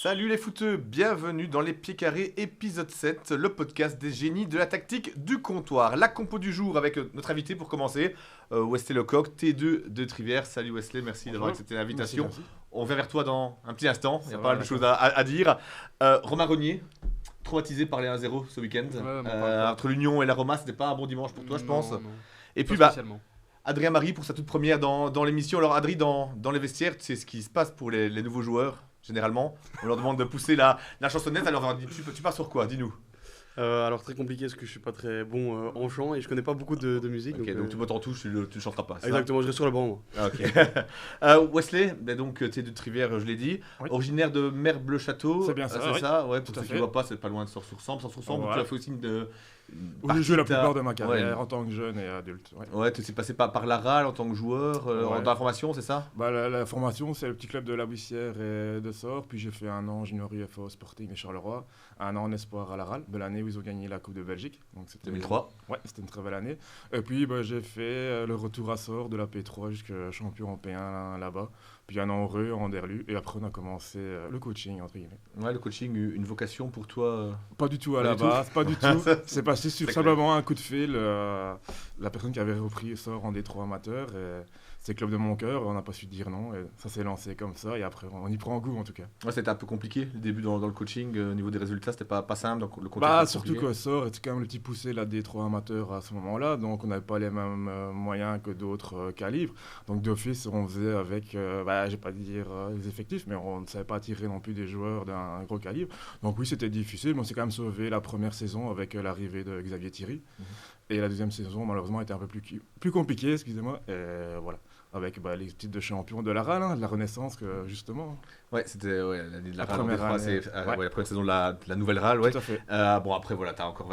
Salut les footeux, bienvenue dans les Pieds Carrés épisode 7, le podcast des génies de la tactique du comptoir. La compo du jour avec notre invité pour commencer, Wesley Lecoq, T2 de Trivière. Salut Wesley, merci d'avoir accepté l'invitation. Merci. On vient vers toi dans un petit instant, il y a Ça pas va, mal de choses à dire. Romain Rognier, traumatisé par les 1-0 ce week-end. Entre l'Union et la Roma, c'était pas un bon dimanche pour toi, je pense. Non. Et puis Pas Adrien Marie pour sa toute première dans l'émission. Alors Adrien, dans les vestiaires, tu sais ce qui se passe pour les nouveaux joueurs, généralement. On leur demande de pousser la chansonnette, alors on leur dit tu pars sur quoi, dis-nous. Alors très compliqué parce que je suis pas très bon en chant et je connais pas beaucoup de musique. Ok, donc tu bottes en touche, tu ne chanteras pas. Exactement, je reste sur le banc moi. Ah, ok. Wesley, donc tu es de Trivière, je l'ai dit, Oui. Originaire de Merble-le-Château. C'est bien ça, c'est oui. ça, ouais, pour Tout à ceux qui fait. ne voient pas, c'est pas loin de Sors-sur-Sambre. Sors-sur-Sambre, Voilà. tu as fait aussi une Où j'ai joué la partie plupart de ma carrière Ouais. en tant que jeune et adulte. Ouais. Ouais, tu es passé par la RAL en tant que joueur, Ouais. dans la formation, c'est ça? Bah, la formation, c'est le petit club de la Buissière et de Sort. Puis j'ai fait un an en junior UFA au Sporting et Charleroi, un an en espoir à la RAL, de l'année où ils ont gagné la Coupe de Belgique. Donc c'était 2003. Ouais, c'était une très belle année. Et puis j'ai fait le retour à Sort de la P3 jusqu'à champion européen là-bas. Puis un an heureux en Derlu. Et après on a commencé le coaching entre guillemets. Ouais, le coaching, une vocation pour toi. Pas du tout à Pas la du tout. base, pas du tout. C'est passé sur C'est simplement un coup de fil. La personne qui avait repris Sort en D3 amateur. C'est le club de mon cœur. On n'a pas su dire non. Et ça s'est lancé comme ça. Et après, on y prend goût en tout cas. Ouais, c'était un peu compliqué, le début dans le coaching, au niveau des résultats, c'était pas simple. Donc le contexte Bah, était surtout compliqué. que Sort était quand même le petit poussé la D3 amateur à ce moment-là. Donc on n'avait pas les mêmes moyens que d'autres calibres. Donc d'office, on faisait avec, je vais pas dire les effectifs, mais on ne savait pas attirer non plus des joueurs d'un gros calibre. Donc oui, c'était difficile, mais on s'est quand même sauvé la première saison avec l'arrivée de Xavier Thierry. Et la deuxième saison, malheureusement, était un peu plus compliquée, excusez-moi. Et voilà, avec les titres de champion de la RAL, de la Renaissance, justement. Ouais, c'était l'année de la La RAL en première D3, année. c'est Ouais. la première saison de la nouvelle RAL. Ouais. Tout à fait. Bon, après, voilà, t'as encore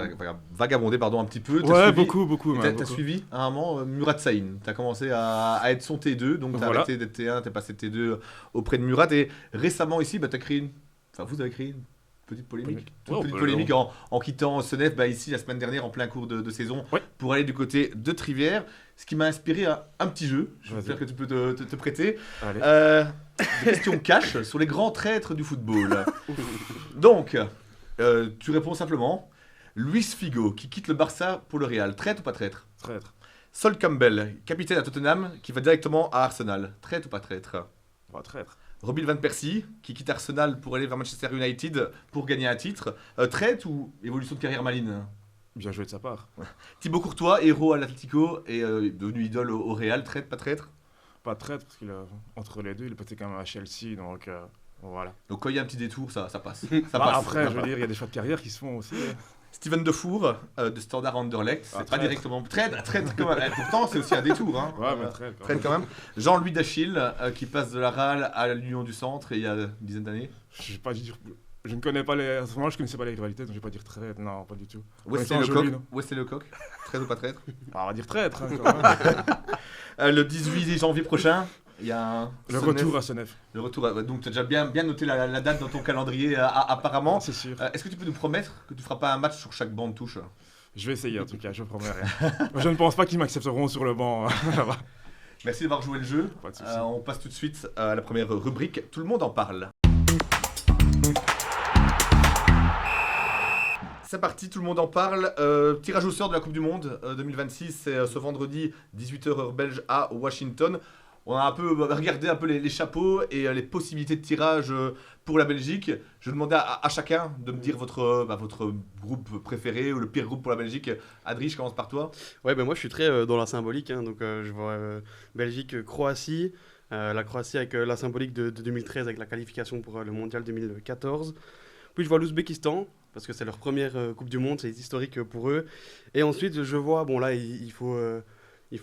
vagabondé un petit peu. Ouais, beaucoup. T'as suivi à un moment Murat Sahin. T'as commencé à être son T2, donc t'as Voilà. arrêté d'être T1, t'es passé T2 auprès de Murat. Et récemment ici, t'as créé vous avez créé une petite polémique. Ouais, on Petite peut polémique en quittant Senef ici la semaine dernière en plein cours de saison Ouais. pour aller du côté de Trivière. Ce qui m'a inspiré un petit jeu. J'espère que tu peux te prêter. Allez. Des questions cash sur les grands traîtres du football. Donc, tu réponds simplement. Luis Figo, qui quitte le Barça pour le Real, traître ou pas traître? Traître. Sol Campbell, capitaine à Tottenham, qui va directement à Arsenal, traître ou pas traître? Pas traître. Robin Van Persie, qui quitte Arsenal pour aller vers Manchester United pour gagner un titre, traître ou évolution de carrière maligne? Bien joué de sa part. Thibaut Courtois, héros à l'Atlético et devenu idole au Real, traître, pas traître? Pas traître, parce entre les deux, il est passé quand même à Chelsea, donc voilà. Donc quand il y a un petit détour, ça passe. Après, je veux dire, il y a des choix de carrière qui se font aussi. Steven Defour, de Standard Anderlecht, c'est pas traître. directement traître quand même. Pourtant, c'est aussi un détour. Hein. Ouais, mais traître. Traître quand même. Jean-Louis Dachille, qui passe de la RAL à l'Union du Centre il y a une dizaine d'années. Je vais pas dire. Je ne connais pas les. À ce moment-là, je connaissais pas les rivalités, donc je vais pas dire traître. Non, pas du tout. Wesley Connaissant Joly, non. Lecoq, traître ou pas traître? On va dire traître, quand même. Le 18 janvier prochain, il y a Le retour à Senef. Le retour. Donc tu as déjà bien noté la date dans ton calendrier apparemment. C'est sûr. Est-ce que tu peux nous promettre que tu feras pas un match sur chaque banc de touche? Je vais essayer en tout cas, je promets rien. Je ne pense pas qu'ils m'accepteront sur le banc. là-bas. Merci d'avoir joué le jeu. Pas de souci. On passe tout de suite à la première rubrique. Tout le monde en parle. C'est parti, tout le monde en parle. Tirage au sort de la Coupe du Monde 2026, c'est ce vendredi 18h heure belge à Washington. On a un peu regardé les chapeaux et les possibilités de tirage pour la Belgique. Je demandais à chacun de me dire votre groupe préféré ou le pire groupe pour la Belgique. Adri, je commence par toi. Ouais, moi je suis très dans la symbolique, donc je vois Belgique-Croatie. La Croatie avec la symbolique de 2013 avec la qualification pour le mondial 2014. Puis je vois l'Ouzbékistan parce que c'est leur première Coupe du Monde, c'est historique pour eux. Et ensuite je vois, là il faut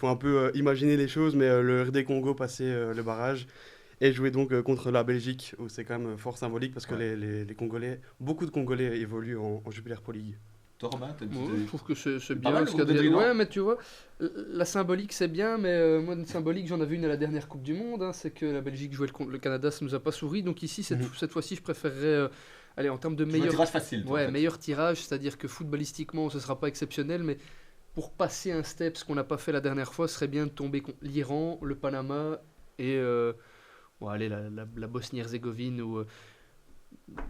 un peu imaginer les choses, mais le RD Congo passer le barrage et jouer donc contre la Belgique où c'est quand même fort symbolique parce que les Congolais, beaucoup de Congolais évoluent en Jupiler Pro League. Toi, Romain, t'as une Ouais, petite- je trouve que c'est Pas bien mal, ce le qu'a groupe dit. d'Adrien, Ouais, non mais tu vois, la symbolique c'est bien, mais moi, une symbolique, j'en avais une à la dernière Coupe du Monde. C'est que la Belgique jouait le Canada, ça nous a pas souri. Donc ici, cette fois-ci, je préférerais. Allez, en termes de Tu veux un meilleur, tirage facile. toi, en fait. meilleur tirage, c'est-à-dire que footballistiquement, ce sera pas exceptionnel, mais pour passer un step, ce qu'on n'a pas fait la dernière fois, ce serait bien de tomber contre l'Iran, le Panama et allez, la Bosnie-Herzégovine ou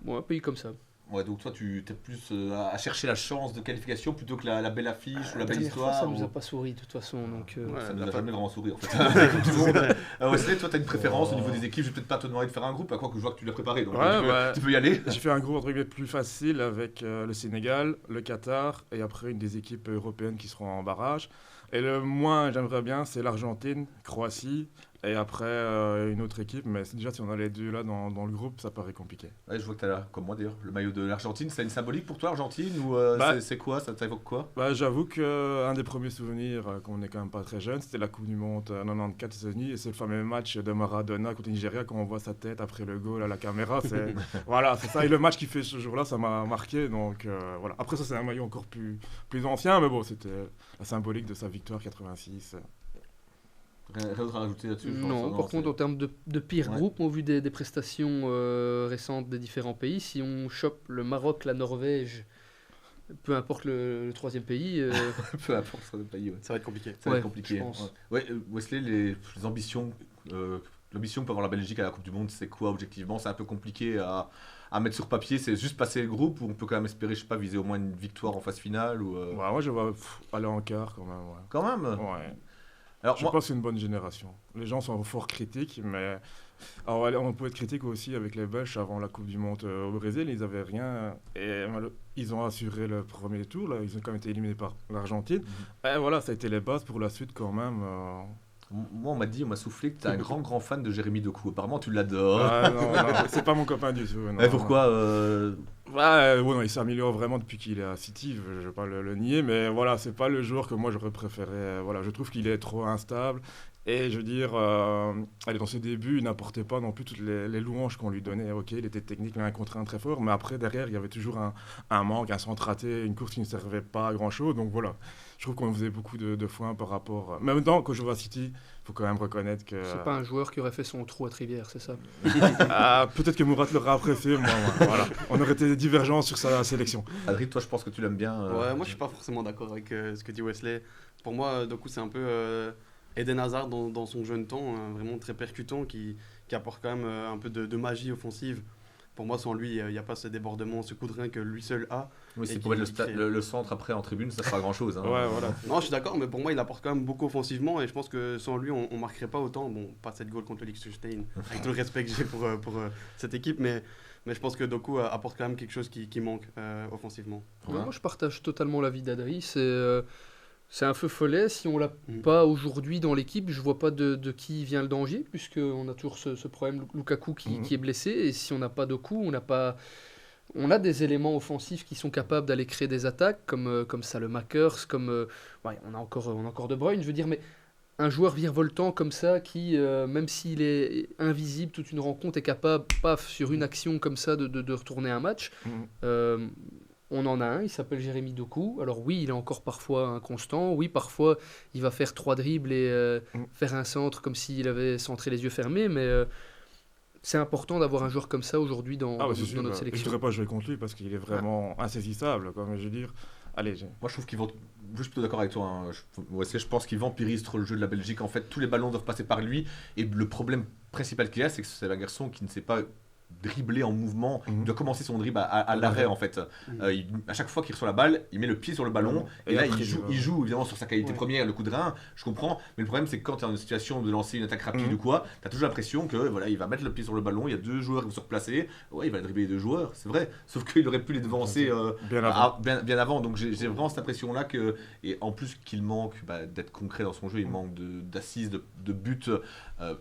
un pays comme ça. Ouais, donc toi, tu es plus à chercher la chance de qualification plutôt que la belle affiche ou la belle dernière fois, histoire. ça nous a pas souri de toute façon. Donc, Ça nous la a fa- jamais vraiment souri en fait. Avec tout le monde. Wesley, toi, tu as une préférence au niveau des équipes. Je vais peut-être pas te demander de faire un groupe, à quoi que je vois que tu l'as préparé. Donc Ouais, tu peux y aller. J'ai fait un groupe entre guillemets plus facile avec le Sénégal, le Qatar et après une des équipes européennes qui seront en barrage. Et le moins j'aimerais bien, c'est l'Argentine, Croatie et après une autre équipe. Mais déjà, si on a les deux là dans le groupe, ça paraît compliqué. Ouais, je vois que tu as là, comme moi d'ailleurs, le maillot de l'Argentine. C'est une symbolique pour toi, Argentine ou c'est quoi? Ça t'évoque quoi? Bah, j'avoue qu'un des premiers souvenirs, quand on n'est quand même pas très jeune, c'était la Coupe du Monde 94 aux États-Unis et c'est le fameux match de Maradona contre le Nigeria quand on voit sa tête après le goal à la caméra. Voilà, c'est ça. Et le match qu'il fait ce jour-là, ça m'a marqué. Donc voilà. Après, ça, c'est un maillot encore plus ancien, mais bon, c'était la symbolique de sa victoire 86. Rien d'autre à rajouter là-dessus? je pense, non, par contre, en termes de pire Ouais. groupe, au vu des prestations récentes des différents pays, si on chope le Maroc, la Norvège, peu importe le troisième pays, Peu importe le pays, ouais. Ça va être compliqué. Ça va Ouais, être compliqué. je pense. Ouais, Wesley, les ambitions, l'ambition que peut avoir la Belgique à la Coupe du Monde, c'est quoi objectivement? C'est un peu compliqué à mettre sur papier. C'est juste passer le groupe ou on peut quand même espérer, je sais pas, viser au moins une victoire en phase finale ou Ouais, moi, je vais aller en quart quand même. Ouais. quand même. Ouais. Alors Je moi, pense que c'est une bonne génération. Les gens sont fort critiques, mais alors, on peut être critique aussi avec les Belges avant la Coupe du Monde au Brésil. Ils n'avaient rien et ils ont assuré le premier tour. Là. Ils ont quand même été éliminés par l'Argentine. Et voilà, ça a été les bases pour la suite quand même. moi, on m'a soufflé que tu es un grand fan de Jérémy Doku. Apparemment, tu l'adores. Ah, non, c'est pas mon copain du tout. Non, Et pourquoi Ouais, non, il s'améliore vraiment depuis qu'il est à City, je vais pas le nier, mais voilà, c'est pas le joueur que moi j'aurais préféré. Voilà, je trouve qu'il est trop instable. Et je veux dire, allez, dans ses débuts, il n'apportait pas non plus toutes les louanges qu'on lui donnait. Ok, il était technique, un contre un très fort, mais après, derrière, il y avait toujours un manque, un centre raté, une course qui ne servait pas à grand-chose. Donc voilà, je trouve qu'on faisait beaucoup de foin par rapport... Même temps, quand je vois City, il faut quand même reconnaître que... c'est pas un joueur qui aurait fait son trou à Trivière, c'est ça? Ah, peut-être que Mourad l'aurait apprécié, moi, voilà. On aurait été divergents sur sa sélection. Adrien, toi, je pense que tu l'aimes bien. Ouais, moi je suis pas forcément d'accord avec ce que dit Wesley. Pour moi, Doku c'est un peu Eden Hazard dans son jeune temps, vraiment très percutant, qui apporte quand même un peu de magie offensive. Pour moi, sans lui, il n'y a pas ce débordement, ce coup de rein que lui seul a. Oui, c'est et pour qui mettre crée- le centre après en tribune, ça fera grand-chose. Hein. Ouais, voilà. Non, je suis d'accord, mais pour moi, il apporte quand même beaucoup offensivement et je pense que sans lui, on marquerait pas autant. Bon, pas cette goal contre le Liechtenstein, avec tout le respect que j'ai pour cette équipe, mais je pense que Doku apporte quand même quelque chose qui manque offensivement. Ouais. Moi, je partage totalement l'avis d'Adri. C'est un feu follet. Si on l'a Mhm. pas aujourd'hui dans l'équipe, je vois pas de qui vient le danger, puisqu'on a toujours ce problème Lukaku qui est blessé. Et si on n'a pas Doku, on a des éléments offensifs qui sont capables d'aller créer des attaques, comme Salemakers, ouais, on a encore De Bruyne, je veux dire, mais un joueur virevoltant comme ça, qui, même s'il est invisible, toute une rencontre est capable, paf, sur une action comme ça, de retourner un match. On en a un, il s'appelle Jérémy Doku. Alors oui, il est encore parfois inconstant. Oui, parfois, il va faire 3 dribbles et faire un centre comme s'il avait centré les yeux fermés. Mais c'est important d'avoir un joueur comme ça aujourd'hui dans Ah, ouais, c'est sûr, notre je ne sélection. voudrais pas jouer contre lui parce qu'il est vraiment insaisissable. Quoi. Mais je veux dire, allez, Moi, je trouve qu'ils vont. Je suis plutôt d'accord avec toi. Hein. Je pense qu'il vampirise trop le jeu de la Belgique. En fait, tous les ballons doivent passer par lui. Et le problème principal qu'il y a, c'est que c'est un garçon qui ne sait pas dribbler en mouvement. Il doit commencer son dribble à l'arrêt, en fait. À chaque fois qu'il reçoit la balle, il met le pied sur le ballon. Et là, après, il joue évidemment sur sa qualité Ouais. première, le coup de rein. Je comprends. Mais le problème, c'est que quand tu es dans une situation de lancer une attaque rapide ou quoi, tu as toujours l'impression que voilà, il va mettre le pied sur le ballon. Il y a 2 joueurs qui vont se replacer. Ouais, il va dribbler les 2 joueurs, c'est vrai. Sauf qu'il aurait pu les devancer. bien avant. Bien avant, donc j'ai vraiment cette impression-là que, et en plus qu'il manque d'être concret dans son jeu, il manque d'assises, de buts.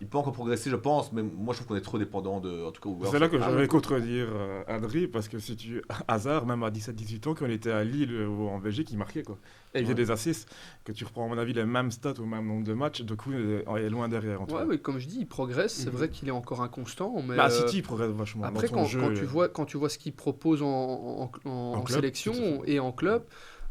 Il peut encore progresser, je pense, mais moi je trouve qu'on est trop dépendant de. En tout cas, C'est là que j'avais contredire Adri, parce que si tu. Hazard, même à 17-18 ans, quand il était à Lille ou en Belgique, il marquait quoi. Et il faisait des assists. Que tu reprends, à mon avis, les mêmes stats au même nombre de matchs, du coup, il est loin derrière. En tout Ouais, cas. oui, comme je dis, il progresse. C'est vrai qu'il est encore inconstant. Mais Bah, City, il progresse vachement. après, dans son jeu, quand tu vois ce qu'il propose en club, sélection tout à fait. et en club,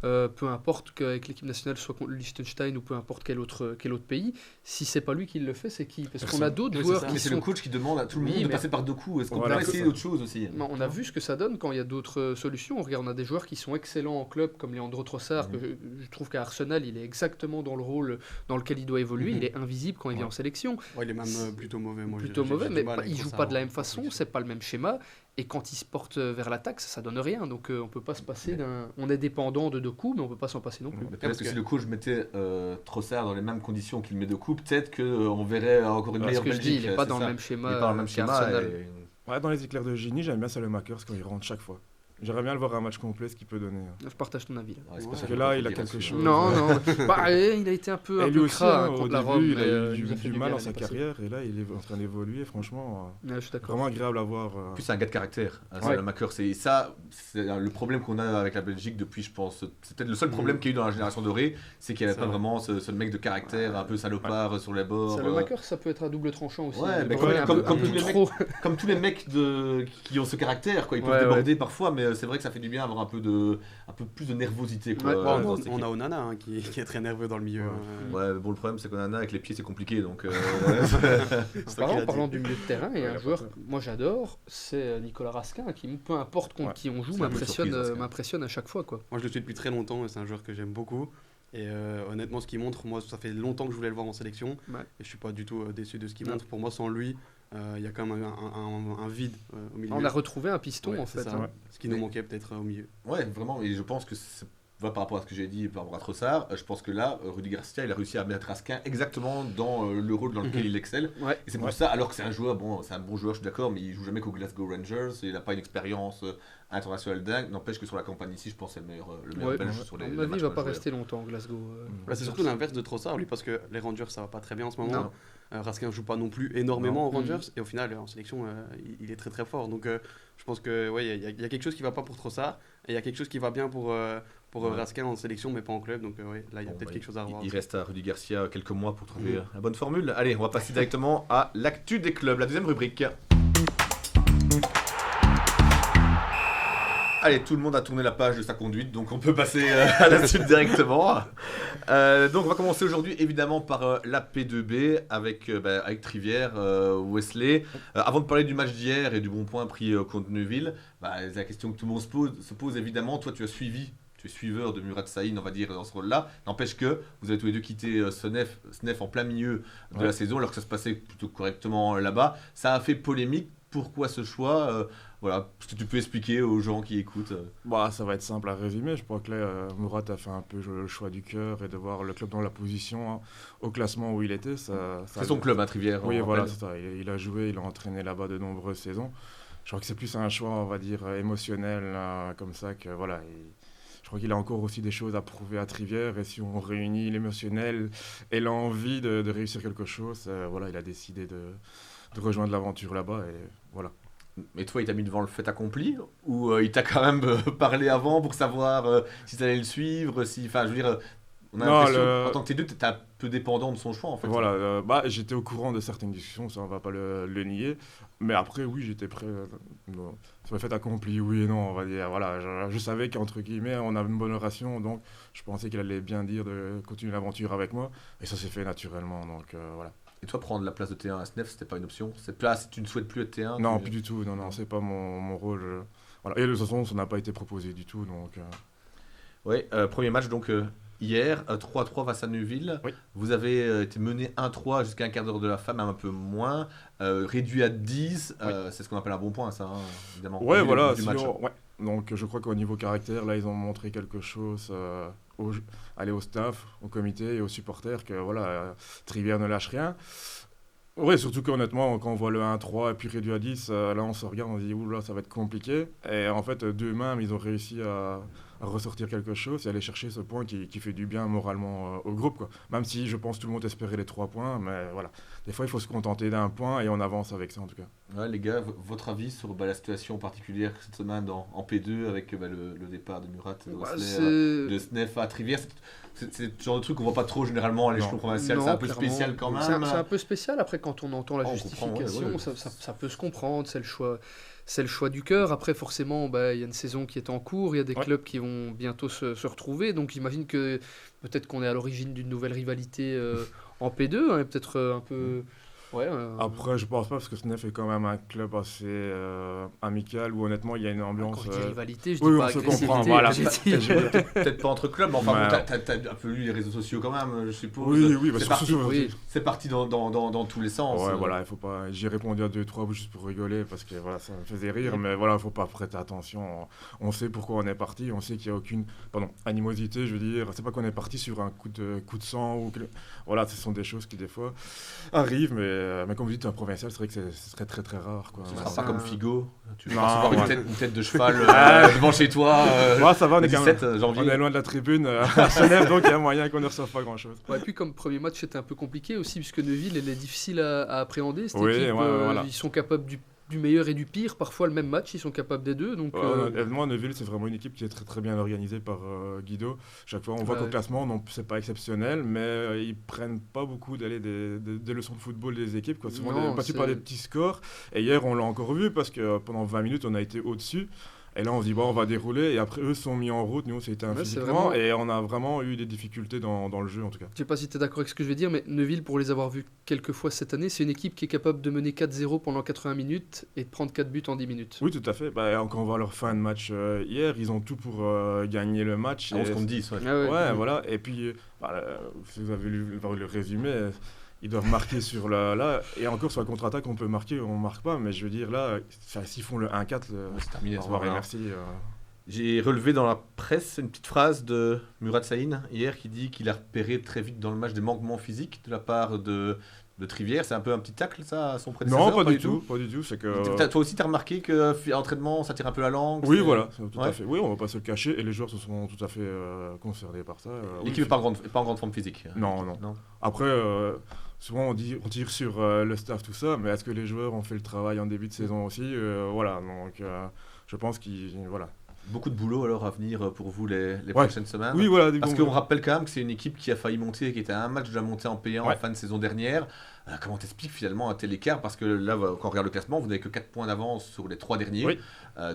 peu importe qu'avec l'équipe nationale, soit contre le Liechtenstein ou peu importe quel autre pays, si c'est pas lui qui le fait, c'est qui? Parce qu'on a d'autres Oui, c'est joueurs ça. qui Mais c'est le sont... coach qui demande à tout le Oui, monde de mais- passer par 2 coups. Est-ce qu'on Voilà, peut c'est essayer ça. autre chose aussi? On a vu ce que ça donne quand il y a d'autres solutions. Regarde, on a des joueurs qui sont excellents en club, comme Leandro Trossard, que je trouve qu'à Arsenal, il est exactement dans le rôle dans lequel il doit évoluer. Il est invisible quand il vient en sélection. Ouais, il est même plutôt mauvais. Moi, Plutôt j'ai mauvais, du mais mal avec il joue ça, pas de la en même façon, sélection. c'est pas le même schéma. Et quand il se porte vers l'attaque, ça donne rien. Donc on peut pas se passer d'un. On est dépendant de Doku, mais on peut pas s'en passer non plus. Mais peut-être que si le coach mettait Trossard dans les mêmes conditions qu'il met Doku, peut-être qu'on verrait encore une meilleure Belgique. Belgique. Il n'est pas dans le même schéma. Il n'est pas dans le même schéma. Ouais, dans les éclairs de génie, j'aime bien Salemakers quand il rentre chaque fois. J'aimerais bien le voir un match complet, ce qu'il peut donner. Je partage ton avis. Là. Ouais, parce que là, il a quelque chose. Non. Il a été un peu crade contre la Rome. Il a eu du mal dans sa carrière et là, il est en train d'évoluer. Franchement, je suis d'accord. Vraiment agréable à voir. En plus, c'est un gars de caractère. Salemakers, c'est ça, c'est le problème qu'on a avec la Belgique depuis, je pense. C'est peut-être le seul problème qu'il y a eu dans la génération dorée, c'est qu'il n'y avait pas vraiment ce mec de caractère un peu salopard sur les bords. Salemakers, ça peut être à double tranchant aussi. Ouais, mais comme tous les mecs qui ont ce caractère, quoi. Ils peuvent déborder parfois, mais c'est vrai que ça fait du bien avoir un peu plus de nervosité, quoi. On a Onana qui est très nerveux dans le milieu. Ouais, bon, le problème c'est qu'Onana avec les pieds c'est compliqué, donc. En parlant du milieu de terrain, il y a un joueur que moi j'adore, c'est Nicolas Raskin, qui peu importe contre qui on joue m'impressionne à chaque fois, quoi. Moi je le suis depuis très longtemps et c'est un joueur que j'aime beaucoup. Et honnêtement, ce qu'il montre, moi ça fait longtemps que je voulais le voir en sélection et je suis pas du tout déçu de ce qu'il montre. Pour moi, sans lui, il y a quand même un vide au milieu. On a retrouvé un piston en fait. Ce qui nous manquait peut-être au milieu. Ouais, vraiment, et je pense que par rapport à ce que j'ai dit par rapport à Trossard, je pense que là, Rudy Garcia, il a réussi à mettre Raskin exactement dans le rôle dans lequel il excelle. Et c'est pour ça, alors que c'est un joueur, c'est un bon joueur, je suis d'accord, mais il joue jamais qu'au Glasgow Rangers, il n'a pas une expérience internationale dingue. N'empêche que sur la campagne ici, je pense que c'est le meilleur belge sur les matchs. Il va pas rester longtemps au Glasgow. C'est surtout l'inverse de Trossard, lui, parce que les Rangers, ça va pas très bien en ce moment. Raskin joue pas non plus énormément aux Rangers, et au final, en sélection, il est très très fort. Donc je pense que il y a quelque chose qui va pas pour Trossard, et il y a quelque chose qui va bien pour Raskin en sélection, mais pas en club. Donc là, il y a peut-être quelque chose à revoir. Il reste à Rudy Garcia quelques mois pour trouver la bonne formule. Allez, on va passer directement à l'actu des clubs, la deuxième rubrique. Allez, tout le monde a tourné la page de sa conduite, donc on peut passer à la suite directement. Donc on va commencer aujourd'hui évidemment par la P2B avec Trivière, Wesley. Avant de parler du match d'hier et du bon point pris contre Neuville, la question que tout le monde se pose évidemment. Toi, tu es suiveur de Murat Sahin, on va dire, dans ce rôle-là. N'empêche que vous avez tous les deux quitté Snef en plein milieu de la saison, alors que ça se passait plutôt correctement là-bas. Ça a fait polémique. Pourquoi ce choix est-ce que tu peux expliquer aux gens qui écoutent Ça va être simple à résumer. Je crois que là, Murat a fait un peu le choix du cœur et de voir le club dans la position au classement où il était. C'est son club, Trivière. Oui, voilà, c'est ça. Il a joué, il a entraîné là-bas de nombreuses saisons. Je crois que c'est plus un choix, on va dire, émotionnel, comme ça, que voilà. Je crois qu'il a encore aussi des choses à prouver à Trivière, et si on réunit l'émotionnel et l'envie de réussir quelque chose, il a décidé de rejoindre l'aventure là-bas, et voilà. Mais toi, il t'a mis devant le fait accompli, ou il t'a quand même parlé avant pour savoir si t'allais le suivre, je veux dire, on a l'impression, en tant que T2, t'es un peu dépendant de son choix, en fait. Voilà, j'étais au courant de certaines discussions, ça on va pas le nier, mais après, oui, j'étais prêt, sur le fait accompli, oui et non, on va dire, voilà, je savais qu'entre guillemets, on avait une bonne relation, donc je pensais qu'il allait bien dire de continuer l'aventure avec moi, et ça s'est fait naturellement, donc voilà. Et toi, prendre la place de T1 à Snef, c'était pas une option? Cette place, tu ne souhaites plus être T1? Non, plus du tout, non, c'est pas mon rôle. Voilà. Et de toute façon, ça n'a pas été proposé du tout, donc... Oui, premier match, donc... Hier, 3-3 face à Neuville. Oui. Vous avez été mené 1-3 jusqu'à un quart d'heure de la fin, même un peu moins. Réduit à 10. C'est ce qu'on appelle un bon point, ça, évidemment. Ouais, voilà. Donc, je crois qu'au niveau caractère, là, ils ont montré quelque chose au staff, au comité et aux supporters que, Trivière ne lâche rien. Ouais, surtout qu'honnêtement, quand on voit le 1-3 et puis réduit à 10, là, on se regarde, on se dit, oula, ça va être compliqué. Et en fait, d'eux-mêmes, ils ont réussi à ressortir quelque chose et aller chercher ce point qui fait du bien moralement au groupe, quoi. Même si je pense tout le monde espérait les 3 points, mais voilà. Des fois, il faut se contenter d'un point et on avance avec ça, en tout cas. Ouais, les gars, votre avis sur la situation particulière cette semaine en P2 avec le départ de Murat, de Snef à Trivière? C'est le genre de truc qu'on voit pas trop généralement à l'échelon provincial. C'est un peu spécial quand même. C'est un peu spécial. Après, quand on entend la justification, ça peut se comprendre. C'est le choix du cœur. Après, forcément, il y a une saison qui est en cours. Il y a des clubs qui vont bientôt se retrouver. Donc, j'imagine que peut-être qu'on est à l'origine d'une nouvelle rivalité en P2. Peut-être un peu Ouais, Après, je pense pas parce que Senef est quand même un club assez amical où honnêtement il y a une ambiance. quand je dis rivalité, je oui, dis on pas se agressivité. comprend, voilà. j'ai dit- Peut-être pas entre clubs, mais enfin, Ouais. bon, t'as un peu lu les réseaux sociaux quand même, je suppose. Oui, bah, c'est surtout parti, sur- Oui. c'est parti dans tous les sens. Ouais, voilà, il faut pas. J'ai répondu à 2-3 juste pour rigoler parce que voilà, ça me faisait rire, Oui. mais voilà, faut pas prêter attention. On sait pourquoi on est parti, on sait qu'il y a aucune, animosité, je veux dire. C'est pas qu'on est parti sur un coup de sang ou voilà, ce sont des choses qui des fois arrivent, mais comme vous dites, un provincial, c'est vrai que ce serait très très rare, quoi. Ce Ouais. sera pas comme Figo. Tu Non, vas recevoir ouais. une tête de cheval Ah. devant chez toi. Ouais, ça va, on le est quand 17 même. janvier. On est loin de la tribune à Genève, donc il y a moyen qu'on ne reçoive pas grand chose. Ouais, puis comme premier match, c'était un peu compliqué aussi, puisque Neuville, elle est difficile à appréhender. Cette Oui, équipe, ouais, voilà. ils sont capables du meilleur et du pire. Parfois, le même match, ils sont capables des deux. Donc, Honnêtement, Neuville, c'est vraiment une équipe qui est très très bien organisée par Guido. Chaque fois, on voit Ouais. qu'au classement, non, c'est pas exceptionnel, mais ils prennent pas beaucoup des leçons de football des équipes. Quoi. Souvent, Non, battus c'est- par des petits scores. Et hier, on l'a encore vu parce que pendant 20 minutes, on a été au-dessus. Et là, on se dit, bon, on va dérouler. Et après, eux se sont mis en route. Nous, c'était Ouais, c'est physiquement. vraiment- Et on a vraiment eu des difficultés dans le jeu, en tout cas. je sais pas si tu es d'accord avec ce que je vais dire, mais Neuville, pour les avoir vus quelques fois cette année, c'est une équipe qui est capable de mener 4-0 pendant 80 minutes et de prendre 4 buts en 10 minutes. Oui, tout à fait. Bah, quand on voit leur fin de match hier, ils ont tout pour gagner le match. À Et 11 contre 10, ouais. Ah Ouais, voilà. Et puis, si vous avez lu le résumé, ils doivent marquer sur là. Et encore, sur la contre-attaque, on peut marquer, on marque pas. Mais je veux dire, là, s'ils font le 1-4, C'est terminé. au ce revoir et soir-là. merci. J'ai relevé dans la presse une petite phrase de Murat Sahin hier qui dit qu'il a repéré très vite dans le match des manquements physiques de la part de Trivière. C'est un peu un petit tacle, ça, à son prédécesseur? Non, pas du tout. Pas du tout. C'est que. Toi aussi, t'as remarqué qu'à l'entraînement, ça tire un peu la langue? Oui, c'est- voilà, tout Ouais. à fait. Oui, on va pas se le cacher. Et les joueurs se sont tout à fait concernés par ça. L'équipe Oui, n'est pas en grande forme physique. Non. Après, souvent on tire sur le staff, tout ça, mais est-ce que les joueurs ont fait le travail en début de saison aussi? Voilà, donc je pense qu'ils. Voilà. Beaucoup de boulot alors à venir pour vous les Ouais. prochaines semaines. Oui, voilà. Parce donc, qu'on rappelle quand même que c'est une équipe qui a failli monter, qui était à un match de la montée en P1 en Ouais. fin de saison dernière. Comment t'expliques finalement un tel écart? Parce que là, quand on regarde le classement, vous n'avez que 4 points d'avance sur les 3 derniers. Oui.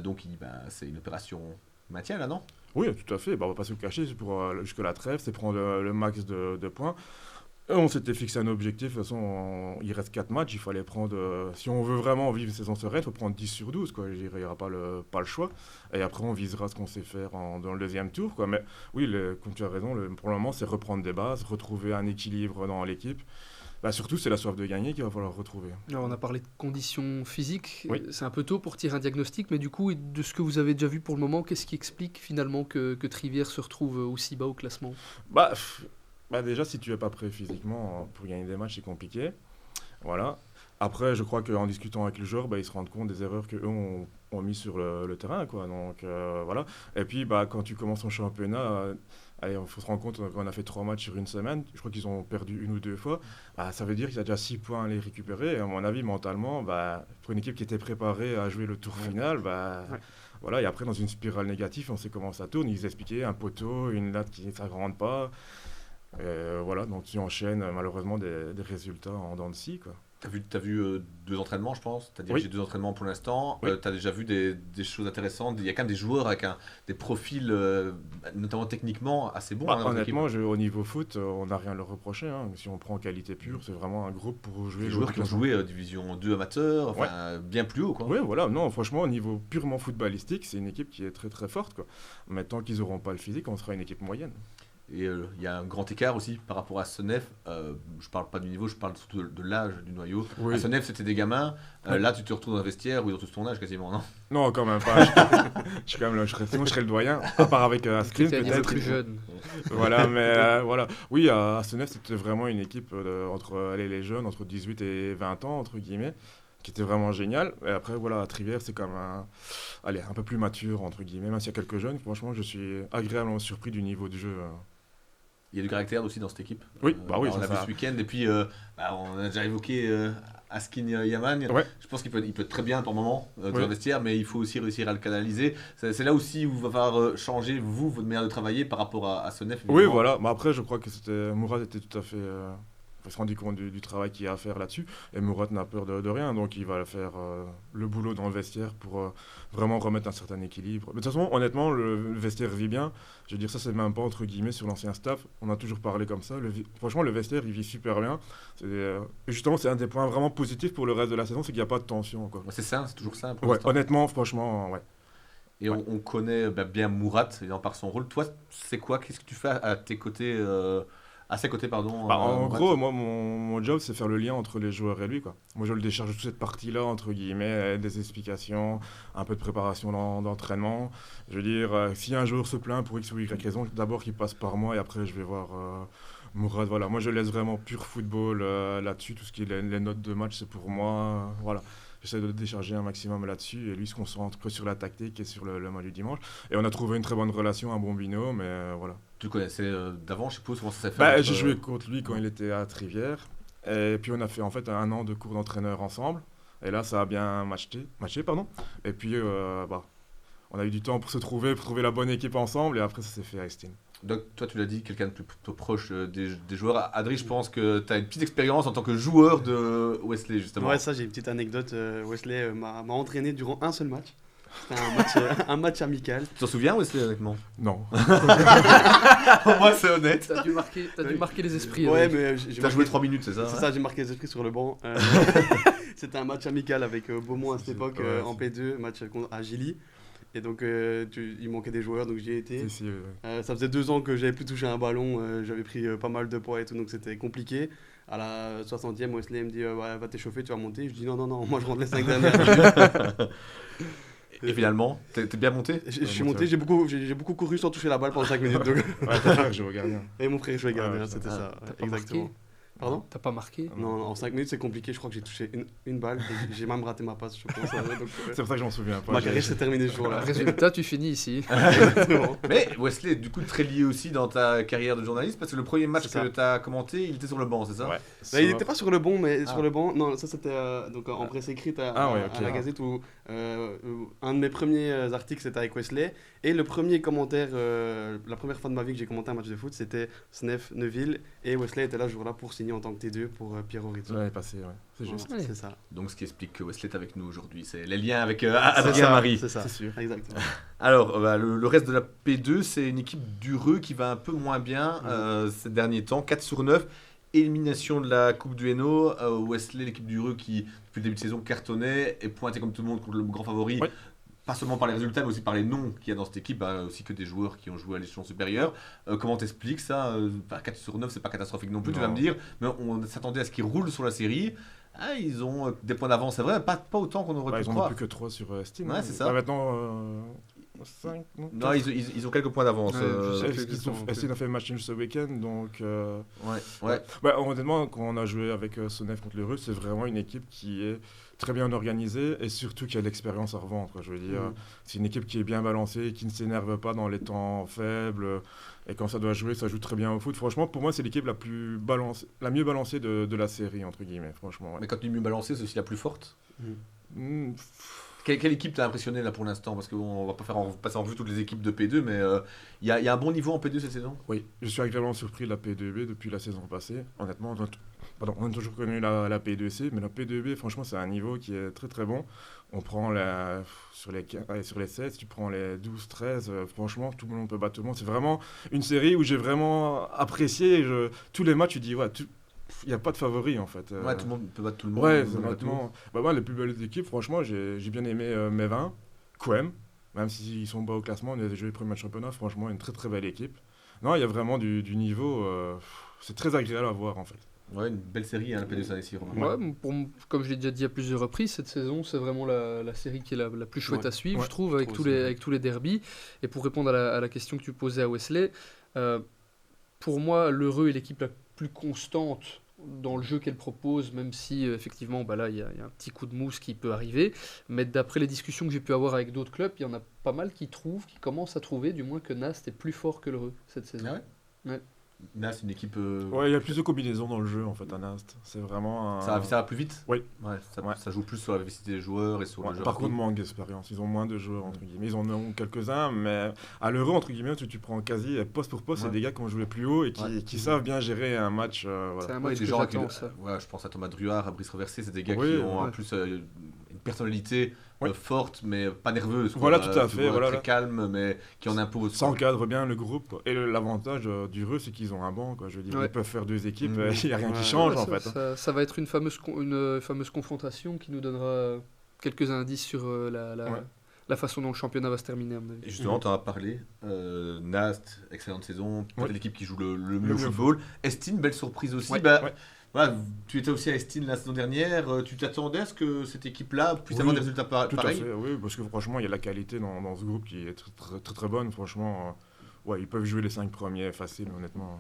Donc c'est une opération maintien là, non? Oui, tout à fait. Bah, on va pas se le cacher. C'est pour jusque la trêve, c'est prendre le max de points. Et on s'était fixé un objectif. De toute façon, il reste 4 matchs. Il fallait prendre. Si on veut vraiment vivre une saison sereine, il faut prendre 10 sur 12. Quoi. Il n'y aura pas le choix. Et après, on visera ce qu'on sait faire dans le deuxième tour. Quoi. Mais oui, comme tu as raison, pour le moment, c'est reprendre des bases, retrouver un équilibre dans l'équipe. Bah, surtout, c'est la soif de gagner qu'il va falloir retrouver. Alors, on a parlé de conditions physiques. Oui. C'est un peu tôt pour tirer un diagnostic, mais du coup, de ce que vous avez déjà vu pour le moment, qu'est-ce qui explique finalement que Trivière se retrouve aussi bas au classement? Bah, déjà, si tu n'es pas prêt physiquement pour gagner des matchs, c'est compliqué. Voilà. Après, je crois qu'en discutant avec les joueurs, ils se rendent compte des erreurs qu'eux ont mis sur le terrain. Quoi. Donc, voilà. Et puis, quand tu commences en championnat, il faut se rendre compte qu'on a fait 3 matchs sur une semaine. Je crois qu'ils ont perdu 1 ou 2 fois. Ça veut dire qu'il y a déjà 6 points à les récupérer. Et à mon avis, mentalement, pour une équipe qui était préparée à jouer le tour final, voilà. Et après, dans une spirale négative, on sait comment ça tourne. Ils expliquaient un poteau, une latte qui ne s'agrande pas. Voilà, donc tu enchaînes malheureusement des résultats en dents de scie, quoi. T'as vu 2 entraînements, je pense. T'as dirigé 2 entraînements pour l'instant. Oui. T'as déjà vu des choses intéressantes. Il y a quand même des joueurs avec des profils, notamment techniquement, assez bons. Dans votre équipe. Honnêtement, au niveau foot, on n'a rien à leur reprocher. Hein. Si on prend qualité pure, c'est vraiment un groupe pour jouer. Des joueurs qui ont joué division 2 amateur, bien plus haut, quoi. Oui, voilà. Non, franchement, au niveau purement footballistique, c'est une équipe qui est très très forte, quoi. Mais tant qu'ils n'auront pas le physique, on sera une équipe moyenne. Et il y a un grand écart aussi par rapport à Senef. Je parle pas du niveau, je parle surtout de l'âge du noyau. Oui. À Senef, c'était des gamins. Ouais. Là, tu te retrouves dans un vestiaire où ils ont tous ton âge quasiment, non? Non, quand même pas. Je suis quand même là, sinon je serais le doyen, à part avec Askin C'était un niveau peut-être. plus jeune. Voilà, mais voilà. Oui, à Senef, c'était vraiment une équipe entre les jeunes, entre 18 et 20 ans, entre guillemets, qui était vraiment génial. Et après, voilà, à Trivière, c'est comme un peu plus mature, entre guillemets. Même s'il y a quelques jeunes, franchement, je suis agréablement surpris du niveau du jeu. Il y a du caractère aussi dans cette équipe. Oui, oui, on l'a vu ça. ce week-end. Et puis, on a déjà évoqué Askin Yaman. Ouais. Je pense qu'il peut être très bien par moment dans Oui. le vestiaire, mais il faut aussi réussir à le canaliser. C'est là aussi où il va falloir changer, votre manière de travailler par rapport à Senef. Oui, voilà. Mais après, je crois que Mourad était tout à fait faut se rendre compte du travail qu'il y a à faire là-dessus. Et Mourad n'a peur de rien, donc il va faire le boulot dans le vestiaire pour vraiment remettre un certain équilibre. Mais de toute façon, honnêtement, le vestiaire vit bien. Je veux dire, ça, c'est même pas entre guillemets sur l'ancien staff. On a toujours parlé comme ça. Franchement, le vestiaire, il vit super bien. Et justement, c'est un des points vraiment positifs pour le reste de la saison, c'est qu'il n'y a pas de tension, quoi. C'est ça, c'est toujours ça. Ouais, honnêtement, franchement, ouais. Et on connaît bien Mourad, évidemment, par son rôle. Toi, c'est quoi? Qu'est-ce que tu fais à tes côtés à ses côtés, pardon. En gros, moi, mon job, c'est faire le lien entre les joueurs et lui, quoi. Moi, je le décharge toute cette partie-là, entre guillemets, des explications, un peu de préparation d'entraînement. Je veux dire, si un joueur se plaint pour X ou Y raison, d'abord qu'il passe par moi et après, je vais voir Mourad. Voilà. Moi, je laisse vraiment pur football là-dessus. Tout ce qui est les notes de match, c'est pour moi. Voilà. J'essaie de le décharger un maximum là-dessus et lui se concentre que sur la tactique et sur le match du dimanche. Et on a trouvé une très bonne relation, un bon binôme, mais voilà. Tu connaissais d'avant, je suppose, comment ça s'est fait J'ai joué contre lui quand il était à Trivière. Et puis on a fait en fait 1 an de cours d'entraîneur ensemble. Et là, ça a bien matché. Et puis, on a eu du temps pour se trouver, pour trouver la bonne équipe ensemble. Et après, ça s'est fait à Estin. Donc, toi, tu l'as dit, quelqu'un de plutôt proche des joueurs. Adri, je pense que tu as une petite expérience en tant que joueur de Wesley, justement. Ouais, ça, j'ai une petite anecdote. Wesley m'a entraîné durant un seul match. C'était un match amical. Tu t'en souviens, Wesley, honnêtement? Non. Moi, c'est honnête. T'as dû marquer les esprits. Ouais, mais t'as joué 3 minutes, c'est ça? C'est ça, j'ai marqué les esprits sur le banc. C'était un match amical avec Beaumont à cette époque, en P2, match à Gilly. Et donc, il manquait des joueurs, donc j'y ai été. Ça faisait 2 ans que j'avais plus touché un ballon, j'avais pris pas mal de poids et tout, donc c'était compliqué. À la 60e, Wesley me dit va t'échauffer, tu vas monter. Je dis non, moi je rentre les 5 dernières. Et finalement, t'es bien monté? Je suis monté, j'ai beaucoup couru sans toucher la balle pendant 5 minutes. Donc... Ouais, ton frère jouait gardien. Et mon frère jouait gardien, c'était ça. Exactement. Pardon? T'as pas marqué? Non, en 5 minutes c'est compliqué, je crois que j'ai touché une balle et j'ai même raté ma passe, je pense. Donc, c'est pour ça que je m'en souviens pas. Ma carrière s'est terminée ce jour-là. Résultat, tu finis ici. Mais Wesley, du coup, très lié aussi dans ta carrière de journaliste, parce que le premier match que tu as commenté, il était sur le banc, c'est ça? Ouais. Il n'était pas sur le banc, mais sur le banc, non, ça c'était donc en presse écrite à la Gazette où un de mes premiers articles c'était avec Wesley. Et le premier commentaire, la première fois de ma vie que j'ai commenté un match de foot, c'était Snef Neuville. Et Wesley était là ce jour-là pour signer en tant que T2 pour Pierre Rizzo. Ouais, passé, ouais. C'est juste. Ouais. C'est ça. Donc ce qui explique que Wesley est avec nous aujourd'hui, c'est les liens avec Adrien Marie. C'est ça, c'est sûr. Exactement. Alors, le reste de la P2, c'est une équipe d'Ureux qui va un peu moins bien ces derniers temps. 4 sur 9. Élimination de la Coupe du Hainaut. Wesley, l'équipe d'Ureux qui, depuis le début de saison, cartonnait et pointait comme tout le monde contre le grand favori. Ouais. Pas seulement par les résultats, mais aussi par les noms qu'il y a dans cette équipe, aussi que des joueurs qui ont joué à l'échelon supérieur. Comment t'expliques ça? 4 sur 9, c'est pas catastrophique non plus, tu vas me dire, mais on s'attendait à ce qu'ils roulent sur la série. Ils ont des points d'avance, c'est vrai, pas autant qu'on aurait pu croire. Ils n'ont plus que 3 sur Steam. Ouais, c'est ça. Maintenant, 5, non, ils ont quelques points d'avance. Steam a fait le match nul ce week-end, donc... Ouais. Honnêtement, quand on a joué avec Sonef contre les Russes, c'est vraiment une équipe qui est très bien organisée et surtout qui a de l'expérience à revendre. Je veux dire, c'est une équipe qui est bien balancée, qui ne s'énerve pas dans les temps faibles. Et quand ça doit jouer, ça joue très bien au foot. Franchement, pour moi, c'est l'équipe la mieux balancée de la série, entre guillemets. Franchement, ouais. Mais quand tu dis mieux balancée, c'est aussi la plus forte. Quelle équipe t'a impressionné là pour l'instant? Parce qu'on va pas passer en revue toutes les équipes de P2, mais il y a un bon niveau en P2 cette saison? Oui, je suis agréablement surpris de la P2B depuis la saison passée. Honnêtement, on a toujours connu la P2C, mais la P2B, franchement, c'est un niveau qui est très très bon. On prend sur les 16, tu prends les 12, 13, franchement, tout le monde peut battre tout le monde. C'est vraiment une série où j'ai vraiment apprécié. Tous les matchs, tu dis, il n'y a pas de favori en fait. Tout le monde peut battre tout le monde. Ouais, honnêtement. Moi, les plus belles équipes, franchement, j'ai bien aimé Mévin, Couem, même s'ils sont bas au classement, on a joué le premier match championnat, franchement, une très très belle équipe. Non, il y a vraiment du niveau, c'est très agréable à voir en fait. Ouais, une belle série, la P2 ici. Comme je l'ai déjà dit à plusieurs reprises, cette saison, c'est vraiment la série qui est la plus chouette à suivre, je trouve, avec tous les derbys. Et pour répondre à la question que tu posais à Wesley, pour moi, l'Heureux est l'équipe la plus constante dans le jeu qu'elle propose, même si effectivement là il y a un petit coup de mousse qui peut arriver, mais d'après les discussions que j'ai pu avoir avec d'autres clubs, il y en a pas mal qui commencent à trouver du moins que Nast est plus fort que l'Heureux cette saison. Ah ouais. Nast, c'est une équipe. Ouais, il y a plus de combinaisons dans le jeu en fait à Nast. C'est vraiment un... Ça va plus vite. Oui. Ouais, Ouais. ça joue plus sur la vivacité des joueurs et sur Ouais, le jeu. par contre, manque d'expérience. Ils ont moins de joueurs, entre guillemets. Ils en ont quelques-uns, mais à l'Euro, entre guillemets, tu prends quasi poste pour poste, Ouais. c'est des gars qui ont joué plus haut et qui savent bien gérer un match. C'est Voilà. un Ouais, match des que gens j'attends, avec ça. je pense à Thomas Druard, à Brice Reversé, c'est des gars Oui, qui ont en ouais. plus une personnalité Oui. forte, mais pas nerveuse. Voilà, quoi. tout à Tu fait, vois, voilà, très là. calme, mais qui en impose. Ça encadre bien le groupe, quoi. Et l'avantage du Reux, c'est qu'ils ont un banc, quoi. Je veux dire, Ouais. ils peuvent faire deux équipes, Mhm. il n'y a rien qui Ouais. change Ouais, en ça, fait. ça va être une fameuse confrontation qui nous donnera quelques indices sur Ouais. la façon dont le championnat va se terminer, à mon avis. Et justement, tu en as parlé. Nast, excellente saison. Peut-être Ouais. l'équipe qui joue le mieux Le au mieux au football. Estine, belle surprise aussi. Ouais, Bah, ouais. voilà, tu étais aussi à Estine la saison dernière. Tu t'attendais à ce que cette équipe-là puisse Oui, avoir des résultats Tout à pareils? fait, oui, parce que franchement, il y a la qualité dans ce groupe qui est très bonne. Franchement, ouais, ils peuvent jouer les 5 premiers facile, honnêtement.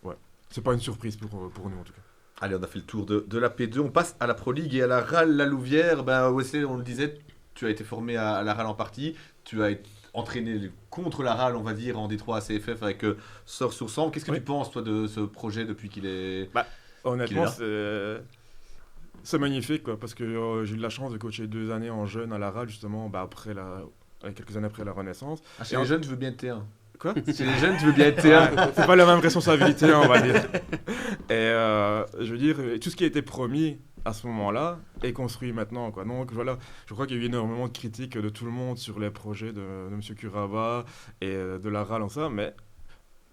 Ouais, c'est pas une surprise pour nous en tout cas. Allez, on a fait le tour de la P2. On passe à la Pro League et à la RAL La Louvière. Ben, Wesley, on le disait, tu as été formé à la RAL en partie. Tu as été entraîné contre la RAL, on va dire, en D3 à CFF avec Sors sur Sambre. Qu'est-ce que Oui. tu penses, toi, de ce projet depuis qu'il est. Honnêtement, Qu'il est c'est magnifique, quoi, parce que j'ai eu la chance de coacher 2 années en jeune à la RAL, justement, quelques années après la Renaissance. Ah, chez Et les en- jeunes, tu veux bien être T1. Quoi Chez les jeunes, tu veux bien être T1. Ouais, c'est pas la même responsabilité, on va dire. Et je veux dire, tout ce qui a été promis à ce moment-là est construit maintenant, quoi. Donc voilà, je crois qu'il y a eu énormément de critiques de tout le monde sur les projets de M. Kurava et de la RAL en ça, mais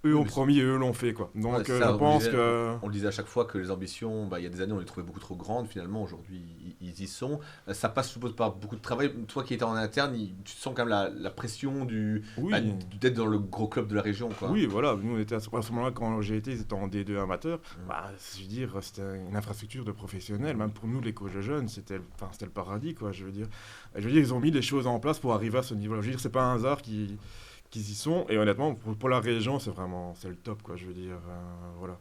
eux ont mais promis et eux l'ont fait, quoi. Donc Ouais, c'est ça, je pense obligé. que... On le disait à chaque fois que les ambitions, bah, il y a des années, on les trouvait beaucoup trop grandes. Finalement, aujourd'hui, ils y sont. Ça passe, je suppose, par beaucoup de travail. Toi qui étais en interne, tu sens quand même la pression Oui. d'être dans le gros club de la région, quoi. Oui, voilà, nous on était à ce moment-là, quand j'ai été, ils étaient en D2 amateur. Bah, je veux dire, c'était une infrastructure de professionnels. Même pour nous, les coachs de jeunes, c'était le paradis, quoi. Je veux dire, ils ont mis des choses en place pour arriver à ce niveau-là. Je veux dire, c'est pas un hasard qu'ils y sont. Et honnêtement, pour la région, c'est le top, quoi. Je veux dire, voilà.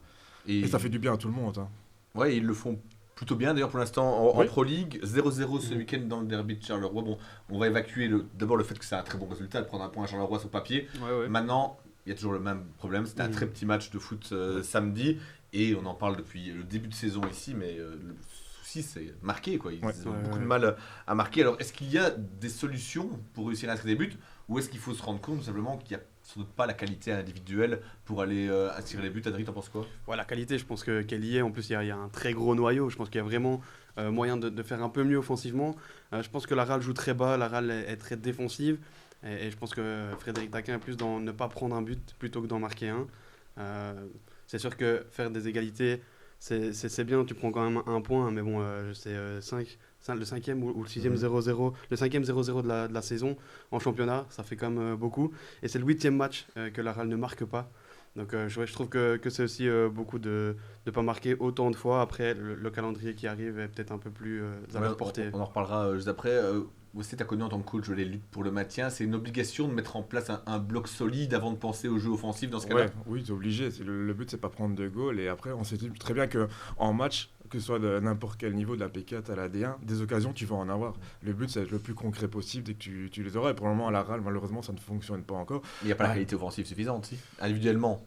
Et ça fait du bien à tout le monde, hein. Ouais, ils le font plutôt bien d'ailleurs pour l'instant en Oui. Pro League. 0-0 ce week-end dans le derby de Charleroi. Bon, on va évacuer d'abord le fait que c'est un très bon résultat de prendre un point à Charleroi sur papier. Ouais. Maintenant, il y a toujours le même problème. C'était un très petit match de foot samedi et on en parle depuis le début de saison ici, mais le souci c'est marquer, quoi. Ils Ouais. ont beaucoup de mal à marquer. Alors, est-ce qu'il y a des solutions pour réussir à inscrire des buts ou est-ce qu'il faut se rendre compte tout simplement qu'il n'y a sans doute pas la qualité individuelle pour aller attirer les buts? Adrien, t'en penses quoi? Ouais, la qualité, je pense qu'elle y est. En plus, il y a un très gros noyau. Je pense qu'il y a vraiment moyen de faire un peu mieux offensivement. Je pense que la RAL joue très bas, la RAL est très défensive. Et je pense que Frédéric Daquin est plus dans ne pas prendre un but plutôt que d'en marquer un. C'est sûr que faire des égalités, c'est bien, tu prends quand même un point. Mais bon, c'est le 5e ou le 6e 0-0. Le 5e 0-0 de la saison en championnat, ça fait quand même beaucoup. Et c'est le 8e match que la RAL ne marque pas. Donc je trouve que c'est aussi beaucoup de ne pas marquer autant de fois. Après, le calendrier qui arrive est peut-être un peu plus à leur portée. On en reparlera juste après. Aussi, tu as connu en tant que coach les luttes pour le maintien. C'est une obligation de mettre en place un bloc solide avant de penser au jeu offensif dans ce cas-là. Ouais, oui, c'est obligé. Le but, c'est pas prendre de goal. Et après, on sait très bien qu'en match, que ce soit de n'importe quel niveau, de la P4 à la D1, des occasions, tu vas en avoir. Le but, c'est d'être le plus concret possible dès que tu les auras. Et pour le moment, à la RAL, malheureusement, ça ne fonctionne pas encore. Il n'y a pas la qualité offensive suffisante, si. Individuellement.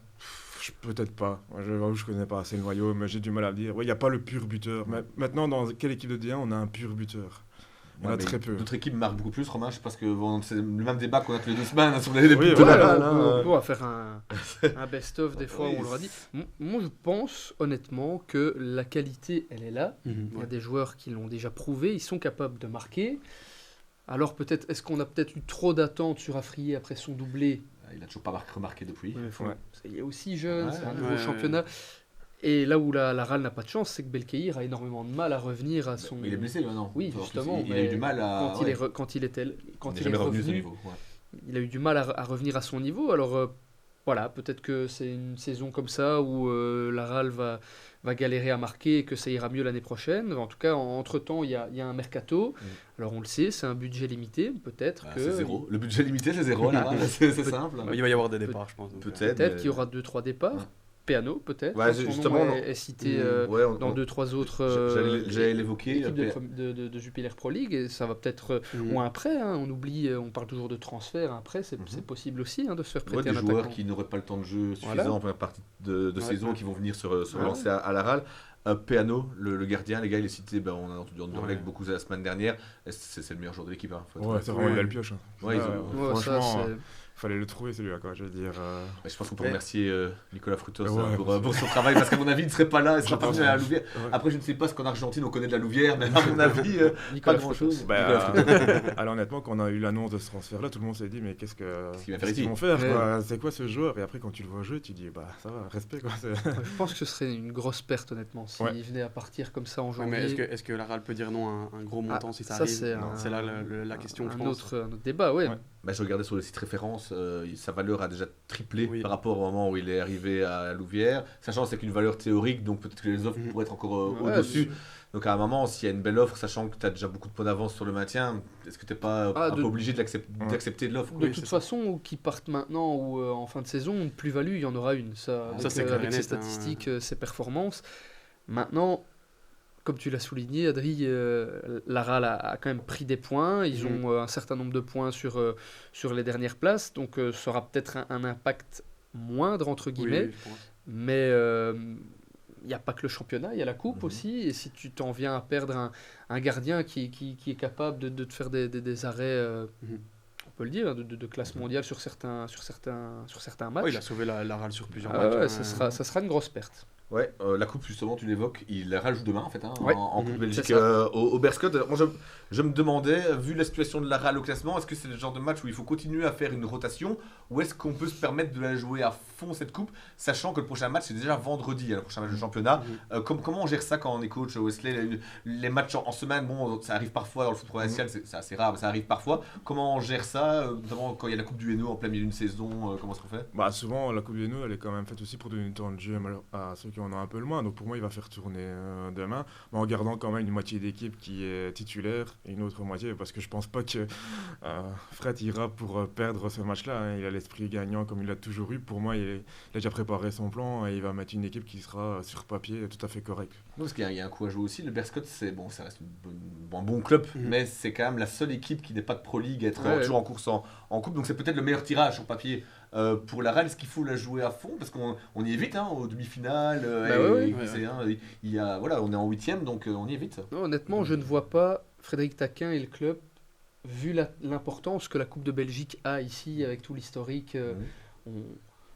Peut-être pas. Je connais pas assez le noyau, mais j'ai du mal à le dire. Il n'y a pas le pur buteur. Mais maintenant, dans quelle équipe de D1, on a un pur buteur? Il y en a très peu. D'autres équipes marquent beaucoup plus, Romain. Je pense que c'est le même débat qu'on a tous les 2 semaines sur les buts de voilà, la RAL, hein. On va faire un best-of des fois où on leur a dit. Moi, je pense honnêtement que la qualité, elle est là. Il y a des joueurs qui l'ont déjà prouvé, ils sont capables de marquer. Alors peut-être, est-ce qu'on a peut-être eu trop d'attentes sur Afriyé après son doublé? Il a toujours pas remarqué depuis. Il est aussi jeune, Ouais, c'est un ouais, nouveau championnat. Et là où la RAL n'a pas de chance, c'est que Belkaïr a énormément de mal à revenir à son... Mais il est blessé maintenant. Oui, justement. Il a eu du mal à. Quand il est jamais revenu à ce revenu, niveau. Ouais. il a eu du mal à revenir à son niveau. Alors voilà, peut-être que c'est une saison comme ça où la RAL va galérer à marquer et que ça ira mieux l'année prochaine. En tout cas, entre-temps, il y a un mercato. Alors on le sait, c'est un budget limité. Peut-être que... C'est zéro. Le budget limité, c'est zéro. Là, c'est simple. Il va y avoir des départs, je pense. Peut-être. Peut-être qu'il y aura 2-3 départs. Ouais. Peano, peut-être. Ouais, Son nom justement, est cité Ouais, dans 2-3 autres j'allais l'évoquer. équipes de Jupiler Pro League. Et ça va peut-être. Ou un prêt, hein, on oublie, on parle toujours de transfert. Un prêt, c'est possible aussi de se faire prêter des un joueurs attaquant. qui n'auraient pas le temps de jeu suffisant Voilà. en première partie de saison, qui vont venir se Voilà. lancer à la râle. Peano, le gardien, les gars, il est cité, on a entendu Anderlecht beaucoup la semaine dernière. Et c'est le meilleur joueur de l'équipe. Hein, Ouais, c'est vraiment une belle pioche. Hein. Ouais, Ouais, ça, franchement, c'est- fallait le trouver celui-là, quoi. Je veux dire. je pense qu'on peut remercier Nicolas Frutos Ouais, pour son travail, parce qu'à mon avis, il ne serait pas là, il serait parti à la Louvière. Ouais. Après, je ne sais pas ce qu'en Argentine on connaît de la Louvière, mais à mon avis, pas Nicolas grand-chose. Bah, alors honnêtement, quand on a eu l'annonce de ce transfert-là, tout le monde s'est dit mais qu'est-ce qu'il va faire qu'est-ce qu'ils ici vont faire Ouais. quoi C'est quoi ce joueur? Et après quand tu le vois jouer, tu dis bah ça va, respect quoi. Je pense que ce serait une grosse perte, honnêtement, s'il Ouais. venait à partir comme ça en Ouais, janvier. mais est-ce que la RAL peut dire non à un gros montant si ça ça, arrive? c'est C'est là la question, je un pense. autre débat, ouais. Ouais. Je regardais sur le site référence, sa valeur a déjà triplé Oui. par rapport au moment où il est arrivé à Louvière. Sachant que c'est qu'une valeur théorique, donc peut-être que les offres pourraient être encore Ouais, au-dessus. Donc à un moment, s'il y a une belle offre, sachant que tu as déjà beaucoup de points d'avance sur le maintien, est-ce que tu n'es pas un peu obligé d'accepter de l'offre? De toute façon, ou qu'ils partent maintenant ou en fin de saison, une plus-value, il y en aura une. Ça, c'est clair et avec ses net, statistiques, ses performances. Maintenant, comme tu l'as souligné, Adri, Laral a quand même pris des points. Ils ont un certain nombre de points sur les dernières places. Donc, ça aura peut-être un impact moindre, entre guillemets. Oui, je pense. Mais il n'y a pas que le championnat, il y a la coupe aussi. Et si tu t'en viens à perdre un gardien qui est capable de te faire des arrêts, on peut le dire, de classe mondiale sur certains matchs, Ouais, il a sauvé la RAL sur plusieurs ouais, matchs. ça sera une grosse perte. Ouais, la coupe justement, tu l'évoques, il rajoute demain en fait, Ouais. en Coupe Belgique C'est ça. au Berscott. Moi je me demandais, vu la situation de la RAL au classement, est-ce que c'est le genre de match où il faut continuer à faire une rotation ou est-ce qu'on peut se permettre de la jouer à fond cette coupe, sachant que le prochain match c'est déjà vendredi, le prochain match de championnat. Comment on gère ça quand on est coach, Wesley? Les matchs en semaine, bon, ça arrive parfois dans le foot provincial, c'est assez rare, mais ça arrive parfois. Comment on gère ça, notamment quand il y a la Coupe du Hainaut en plein milieu d'une saison, comment est-ce qu'on fait? Bah souvent la Coupe du Hainaut elle est quand même faite aussi pour donner du temps de jeu à ceux qui en ont un peu le moins. Donc pour moi il va faire tourner demain, mais en gardant quand même une moitié d'équipe qui est titulaire et une autre moitié parce que je pense pas que Fred ira pour perdre ce match-là. Hein. Il a l'esprit gagnant comme il l'a toujours eu. Pour moi il a déjà préparé son plan et il va mettre une équipe qui sera sur papier tout à fait correcte. Non, parce qu'il y a un coup à jouer aussi. Le Berscott, ça reste un bon club, mais c'est quand même la seule équipe qui n'est pas de Pro League à être toujours en course en coupe. Donc c'est peut-être le meilleur tirage sur papier pour la RAL. Est-ce qu'il faut la jouer à fond? Parce qu'on y est vite, aux demi-finales. On est en 8ème, donc on y est vite. Non, honnêtement, je ne vois pas Frédéric Taquin et le club, vu l'importance que la Coupe de Belgique a ici, avec tout l'historique.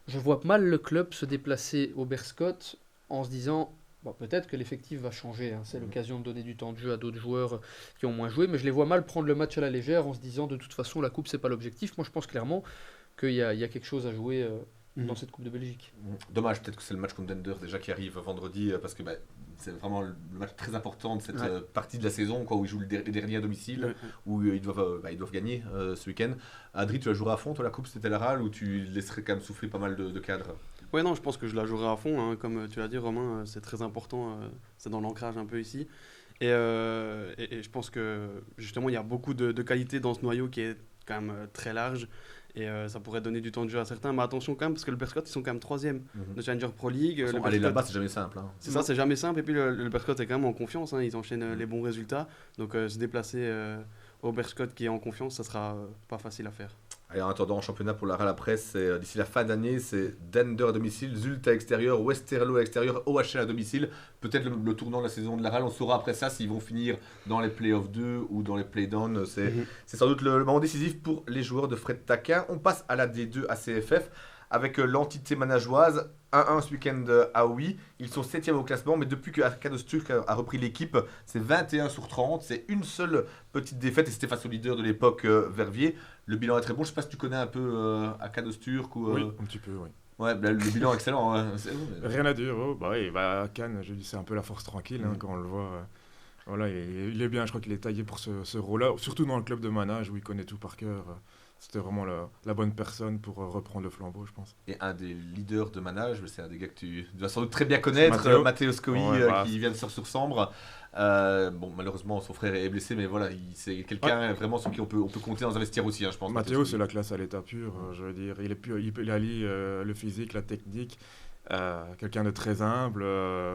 Je vois mal le club se déplacer au Berscott en se disant... Bon, peut-être que l'effectif va changer, c'est l'occasion de donner du temps de jeu à d'autres joueurs qui ont moins joué, mais je les vois mal prendre le match à la légère en se disant de toute façon la coupe c'est pas l'objectif. Moi je pense clairement qu'il y a quelque chose à jouer dans cette Coupe de Belgique. Dommage, peut-être que c'est le match contre Dender déjà qui arrive vendredi, parce que c'est vraiment le match très important de cette partie de la saison, où ils jouent les derniers à domicile, où ils doivent gagner ce week-end. Adri, tu la joueras à fond, toi la coupe c'était la RAL, ou tu laisserais quand même souffler pas mal de cadres? Ouais, non, je pense que je la jouerai à fond, comme tu l'as dit Romain, c'est très important, c'est dans l'ancrage un peu ici. Et je pense que justement il y a beaucoup de qualité dans ce noyau qui est quand même très large. Et ça pourrait donner du temps de jeu à certains. Mais attention quand même, parce que le Berscott, ils sont quand même 3e de Challenger Pro League. Aller là-bas, c'est jamais simple. C'est ça, c'est jamais simple. Et puis le Berscott est quand même en confiance. Ils enchaînent les bons résultats. Donc se déplacer au Berscott qui est en confiance, ça sera pas facile à faire. Et en attendant, en championnat pour la RAL après, d'ici la fin d'année, c'est Dender à domicile, Zulte à l'extérieur, Westerlo à l'extérieur, OHL à domicile. Peut-être le tournant de la saison de la RAL, on saura après ça s'ils vont finir dans les playoffs 2 ou dans les playdowns. C'est sans doute le moment décisif pour les joueurs de Fred Taquin. On passe à la D2 ACFF avec l'entité manageoise. 1-1 ce week-end à Oui. Ils sont 7e au classement, mais depuis que Arcados Turk a repris l'équipe, c'est 21 sur 30. C'est une seule petite défaite et c'était face au leader de l'époque, Verviers. Le bilan est très bon. Je ne sais pas si tu connais un peu Arcados Turk ou. Oui, un petit peu, oui. Ouais, le bilan est excellent. Rien à dire. À Cannes, je dis c'est un peu la force tranquille quand on le voit. Voilà, il est bien. Je crois qu'il est taillé pour ce rôle-là, surtout dans le club de manage où il connaît tout par cœur. C'était vraiment la bonne personne pour reprendre le flambeau, je pense. Et un des leaders de manage, c'est un des gars que tu dois sans doute très bien connaître, Matteo Scoui, qui vient de Sur-Sambre. Malheureusement, son frère est blessé, mais voilà, c'est quelqu'un vraiment sur qui on peut compter dans un vestiaire aussi, je pense. Matteo, c'est la classe à l'état pur, je veux dire. Il allie le physique, la technique. quelqu'un de très humble,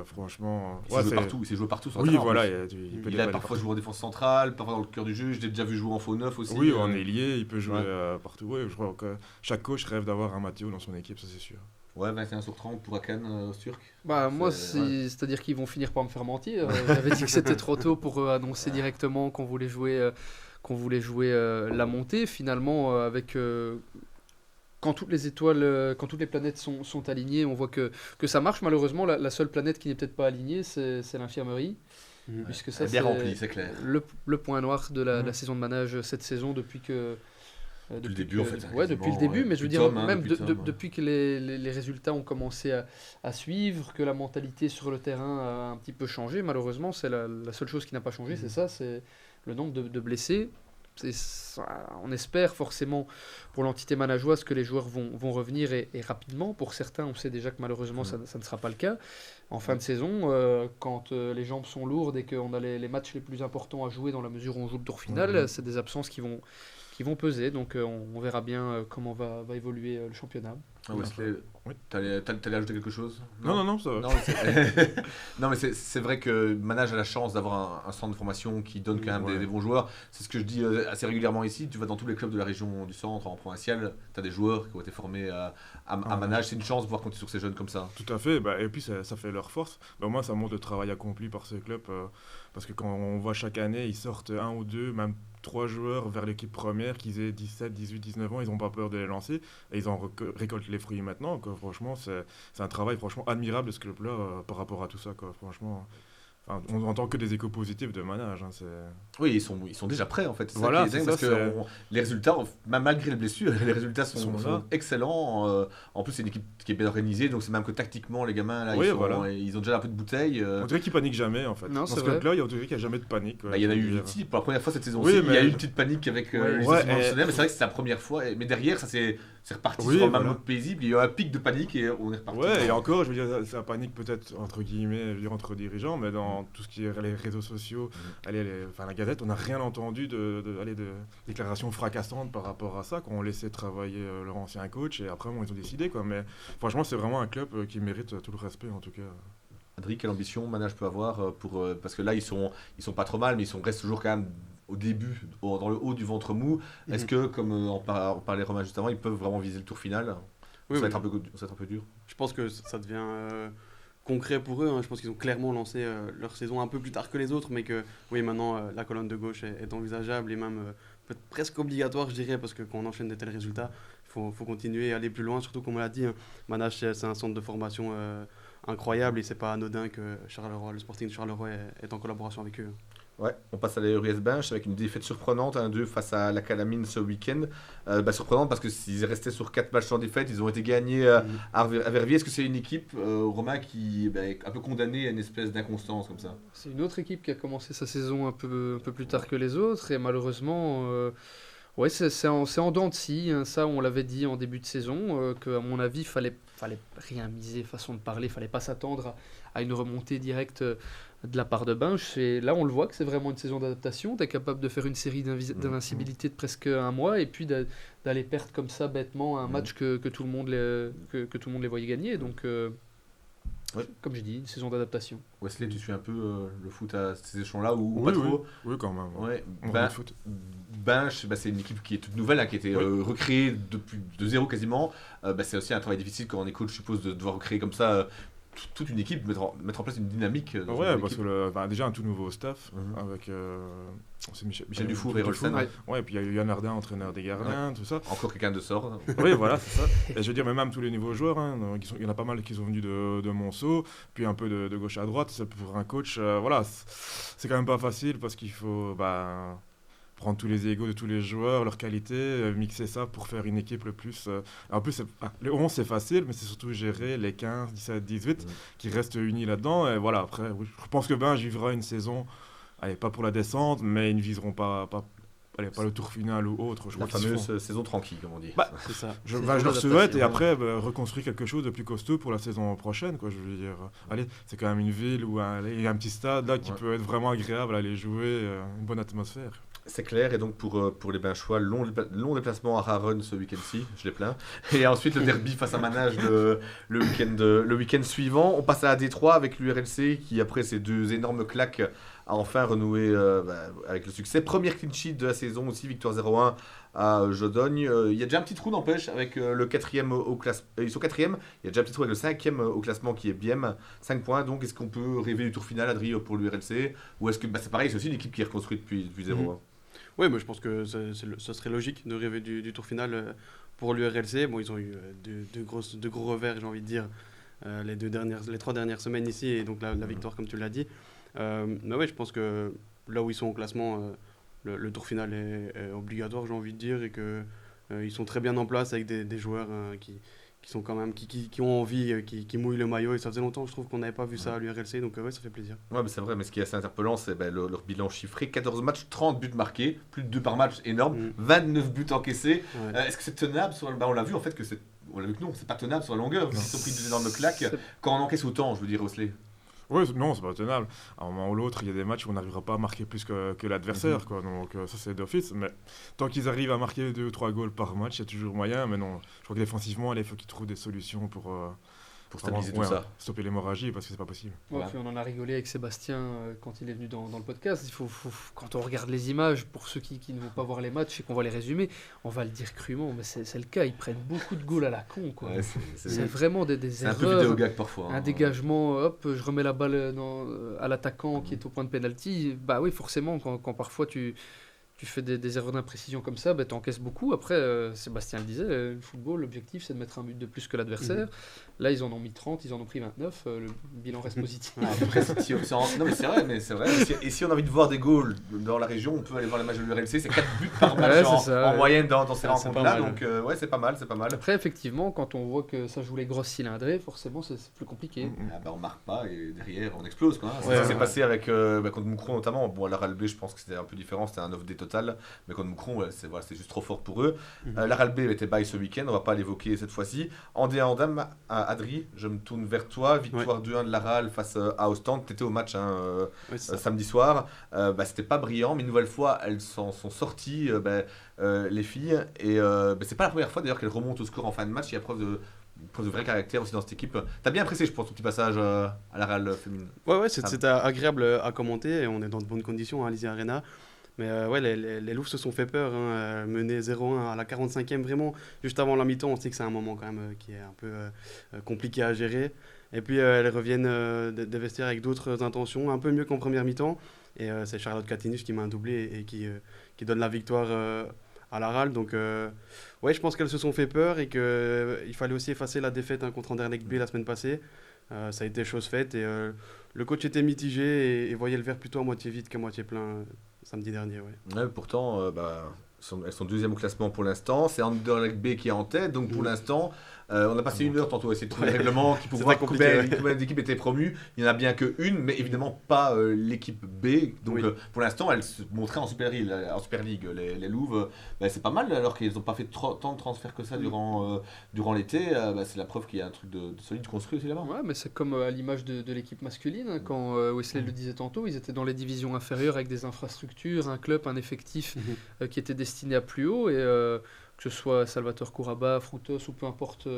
franchement. Il s'est joué partout sur le Oui, terrain, en voilà. plus. Il peut Il a parfois joué en défense centrale, parfois dans le cœur du jeu. Je l'ai déjà vu jouer en faux neuf aussi. Oui, en ailier, il peut jouer Ouais. partout. Ouais, je crois que chaque coach rêve d'avoir un Matteo dans son équipe, ça c'est sûr. Ouais, 21 sur 30 pour Akan, Turc. Bah, moi, C'est- c'est-à-dire qu'ils vont finir par me faire mentir. J'avais dit que c'était trop tôt pour annoncer directement qu'on voulait jouer la montée. Finalement, quand toutes les étoiles, quand toutes les planètes sont alignées, on voit que ça marche. Malheureusement, la seule planète qui n'est peut-être pas alignée, c'est l'infirmerie. Mhm. Puisque ça, Elle est bien c'est rempli, c'est clair. le point noir de la saison de manage cette saison depuis que. Depuis le début, en fait, Ouais, depuis le début, ouais. mais je veux Depuis dire, Tom, hein, même depuis Tom. depuis que les résultats ont commencé à suivre, que la mentalité sur le terrain a un petit peu changé, malheureusement, c'est la seule chose qui n'a pas changé, c'est ça, c'est le nombre de blessés. On espère forcément pour l'entité manageoise que les joueurs vont revenir et rapidement. Pour certains, on sait déjà que malheureusement ça ne sera pas le cas. En fin de saison, quand les jambes sont lourdes et qu'on a les matchs les plus importants à jouer dans la mesure où on joue le tour final, c'est des absences qui vont peser. Donc on verra bien comment va évoluer le championnat. Ah, Wesley, Oui. t'allais ajouter quelque chose? Non, ça va. Non, non, mais c'est vrai que Manage a la chance d'avoir un centre de formation qui donne quand même Ouais. des bons joueurs. C'est ce que je dis assez régulièrement ici. Tu vas dans tous les clubs de la région du centre, en provincial, tu as des joueurs qui ont été formés à Manage. C'est une chance de pouvoir compter sur ces jeunes comme ça. Tout à fait, et puis ça fait leur force. Au moins, ça montre le travail accompli par ces clubs. Parce que quand on voit chaque année, ils sortent 1 ou 2, même 3 joueurs vers l'équipe première, qu'ils aient 17, 18, 19 ans, ils n'ont pas peur de les lancer. Et ils en récoltent les fruits maintenant. Quoi. Franchement, c'est un travail franchement admirable de ce club-là par rapport à tout ça. Quoi. Franchement, on entend que des échos positifs de Manage. Oui, ils sont déjà prêts en fait. C'est Voilà, ça qui est c'est dingue, ça, parce que les résultats, même malgré les blessures, les résultats Sont sont là. excellents. En plus, c'est une équipe qui est bien organisée, donc c'est même que tactiquement, les gamins, là, Oui, ils ont déjà un peu de bouteille. On dirait qu'ils paniquent jamais en fait. Non, Dans c'est ce vrai. club-là, il n'y a jamais de panique. Bah, il y en a eu une une petite, pour la première fois cette saison-ci, Oui, il y a mais- eu une petite panique avec Ouais. les Ouais, équipes professionnelles, et- mais c'est vrai que c'est la première fois. Mais derrière, ça c'est reparti Oui, sur un même voilà. mode paisible. Il y a eu un pic de panique et on est reparti. Ouais, et encore, je veux dire, ça panique peut-être entre guillemets, je veux dire, entre dirigeants, mais dans tout ce qui est les réseaux sociaux, la Gazette, on n'a rien entendu de déclarations fracassantes par rapport à ça, quand on laissait travailler leur ancien coach, et après, bon, ils ont décidé, quoi. Mais franchement, c'est vraiment un club qui mérite tout le respect, en tout cas. Adri, quelle ambition Manage peut avoir parce que là, ils sont pas trop mal, mais restent toujours quand même au début, dans le haut du ventre mou. Est-ce que, comme on parlait Romain juste avant, ils peuvent vraiment viser le tour final? Oui, Ça va oui. être un peu dur. Je pense que ça devient concret pour eux. Hein. Je pense qu'ils ont clairement lancé leur saison un peu plus tard que les autres, mais que oui, maintenant la colonne de gauche est envisageable et même peut-être presque obligatoire, je dirais, parce que quand on enchaîne de tels résultats, il faut continuer et aller plus loin. Surtout, comme on l'a dit, hein, Manage, c'est un centre de formation incroyable et c'est pas anodin que Charleroi, le Sporting de Charleroi est en collaboration avec eux. Ouais, on passe à la URS Bench avec une défaite surprenante, 1-2 face à la Calamine ce week-end. Surprenante parce que s'ils restaient sur 4 matchs sans défaite, ils ont été gagnés à Verviers. Est-ce que c'est une équipe, Romain, qui est un peu condamnée à une espèce d'inconstance comme ça? C'est une autre équipe qui a commencé sa saison un peu plus tard que les autres et malheureusement, ouais, c'est en dents de scie. Hein, ça, on l'avait dit en début de saison, qu'à mon avis, fallait rien miser, façon de parler, fallait pas s'attendre à une remontée directe de la part de Binche. Et là, on le voit que c'est vraiment une saison d'adaptation. Tu es capable de faire une série d'invincibilité de presque un mois et puis d'aller perdre comme ça bêtement un match que tout le monde les voyait gagner. Donc, Ouais. comme j'ai dit, une saison d'adaptation. Wesley, tu suis un peu le foot à ces échelons-là ou Oui, pas trop? Oui, quand même. Ouais. On Ben, regarde le foot. Binche, c'est une équipe qui est toute nouvelle, qui a été recréée de zéro quasiment. C'est aussi un travail difficile quand on est coach, je suppose, de devoir recréer comme ça toute une équipe, mettre en place une dynamique. Dans Ouais, une parce équipe. que déjà un tout nouveau staff Mhm. avec c'est Michel Dufour et Rolsen. Ouais. Ouais, et puis il y a eu Yann Ardin, entraîneur des gardiens, tout ça. Encore quelqu'un de sort. Oui, voilà, c'est ça. Et je veux dire, mais même tous les nouveaux joueurs, il y en a pas mal qui sont venus de Monceau, puis un peu de gauche à droite. C'est pour un coach, voilà, c'est quand même pas facile parce qu'il faut prendre tous les égos de tous les joueurs, leurs qualités, mixer ça pour faire une équipe le plus. En plus, les 11 c'est facile, mais c'est surtout gérer les 15, 17, 18 qui restent unis là-dedans. Et voilà, après, oui, je pense que Binge vivra une saison, allez, pas pour la descente, mais ils ne viseront pas le tour final ou autre. Je La crois qu'ils fameuse feront. saison tranquille, comme on dit. C'est ça. Je C'est leur l'adaptation, souhaite et ouais. après reconstruire quelque chose de plus costaud pour la saison prochaine, quoi. Je veux dire, allez, c'est quand même une ville où il y a un petit stade là qui Ouais. peut être vraiment agréable à aller jouer, une bonne atmosphère. C'est clair, et donc pour les Binchois, long déplacement à Rarun ce week-end-ci, je l'ai plein. Et ensuite le derby face à Manage le week-end suivant. On passe à Détroit avec l'URLC qui, après ces 2 énormes claques, a enfin renoué avec le succès. Première clean sheet de la saison aussi, victoire 0-1 à Jodogne. Il y a déjà un petit trou, n'empêche, avec le 4e au classement. Ils sont 4e, il y a déjà un petit trou avec le 5e au classement qui est Biem, 5 points. Donc est-ce qu'on peut rêver du tour final, Adri, pour l'URLC? Ou est-ce que c'est pareil, c'est aussi une équipe qui est reconstruite depuis 0-1? Oui, mais je pense que ce serait logique de rêver du tour final pour l'URLC. Bon, ils ont eu de gros revers, j'ai envie de dire, les 3 dernières semaines ici, et donc la victoire, comme tu l'as dit. Mais oui, je pense que là où ils sont au classement, le tour final est obligatoire, j'ai envie de dire, et qu'ils sont très bien en place avec des joueurs qui sont quand même qui ont envie, qui mouillent le maillot, et ça faisait longtemps, je trouve, qu'on n'avait pas vu ça à l'URLC, donc ouais, ça fait plaisir. Ouais, mais c'est vrai, mais ce qui est assez interpellant, c'est leur bilan chiffré: 14 matchs, 30 buts marqués, plus de 2 par match, énorme, 29 buts encaissés. Ouais. Est-ce que c'est tenable on l'a vu en fait que on l'a vu que non, c'est pas tenable sur la longueur, parce qu'ils ont pris 2 énormes claques. Quand on encaisse autant, je veux dire, Osley. Oui, non, c'est pas tenable. À un moment ou l'autre, il y a des matchs où on n'arrivera pas à marquer plus que l'adversaire, quoi. Donc ça, c'est d'office. Mais tant qu'ils arrivent à marquer 2 ou 3 goals par match, il y a toujours moyen. Mais non, je crois que défensivement, il faut qu'ils trouvent des solutions pour stabiliser tout ça. Stopper l'hémorragie, parce que c'est pas possible. Ouais, puis on en a rigolé avec Sébastien quand il est venu dans le podcast. Quand on regarde les images, pour ceux qui ne vont pas voir les matchs et qu'on va les résumer, on va le dire crûment, mais c'est le cas. Ils prennent beaucoup de goals à la con, quoi. Ouais, c'est vraiment des erreurs. C'est un peu vidéo gag parfois. Un dégagement, hop, je remets la balle à l'attaquant qui est au point de pénalty. Bah oui, forcément, quand parfois tu fais des erreurs d'imprécision comme ça, tu encaisses beaucoup. Après, Sébastien le disait, le football, l'objectif, c'est de mettre un but de plus que l'adversaire. Là, ils en ont mis 30, ils en ont pris 29. Le bilan reste positif. Non, mais c'est vrai. Et si on a envie de voir des goals dans la région, on peut aller voir les matchs de l'URLC. C'est 4 buts par match en moyenne dans ces rencontres-là. Donc, c'est pas mal. Après, effectivement, quand on voit que ça joue les grosses cylindrées, forcément, c'est plus compliqué. On marque pas et derrière, on explose, quoi. Ça s'est passé avec contre Moucron notamment. Bon, à la RALB, je pense que c'était un peu différent. C'était un off-day total. Mais contre Moucron, c'est juste trop fort pour eux. La RALB était bail ce week-end. On va pas l'évoquer cette fois-ci. En D1 Adri, je me tourne vers toi. Victoire 2-1 de la RAL face à Ostende. Tu étais au match samedi soir. C'était pas brillant, mais une nouvelle fois, elles s'en sont sorties, les filles. Et c'est pas la première fois d'ailleurs qu'elles remontent au score en fin de match. Il y a preuve de vrai caractère aussi dans cette équipe. T'as bien apprécié, je pense, ton petit passage à la RAL féminine. Ouais, c'était agréable à commenter. Et on est dans de bonnes conditions à Alizé Arena. Mais les Loups se sont fait peur, mener 0-1 à la 45e, vraiment. Juste avant la mi-temps, on sait que c'est un moment quand même qui est un peu compliqué à gérer. Et puis elles reviennent des vestiaires avec d'autres intentions, un peu mieux qu'en première mi-temps. Et c'est Charlotte Catinus qui met un doublé et qui donne la victoire à la RAL. Donc je pense qu'elles se sont fait peur et qu'il fallait aussi effacer la défaite contre Anderlecht B la semaine passée. Ça a été chose faite et le coach était mitigé et voyait le verre plutôt à moitié vide qu'à moitié plein samedi dernier. Ouais, pourtant, elles sont deuxième au classement pour l'instant. C'est Anderlecht B qui est en tête, donc pour l'instant, on a passé 1 heure tantôt à essayer de trouver les règlements qui pour voir combien d'équipes étaient promues. Il n'y en a bien qu'une, mais évidemment pas l'équipe B. Donc pour l'instant, elles se montraient en Super League. Les Louves, c'est pas mal, alors qu'ils n'ont pas fait tant de transferts que ça durant l'été. C'est la preuve qu'il y a un truc de solide construit aussi là-bas. Ouais, mais c'est comme à l'image de l'équipe masculine. Quand Wesley le disait tantôt, ils étaient dans les divisions inférieures avec des infrastructures, un club, un effectif qui était destiné à plus haut. Et que ce soit Salvatore Couraba, Frutos ou peu importe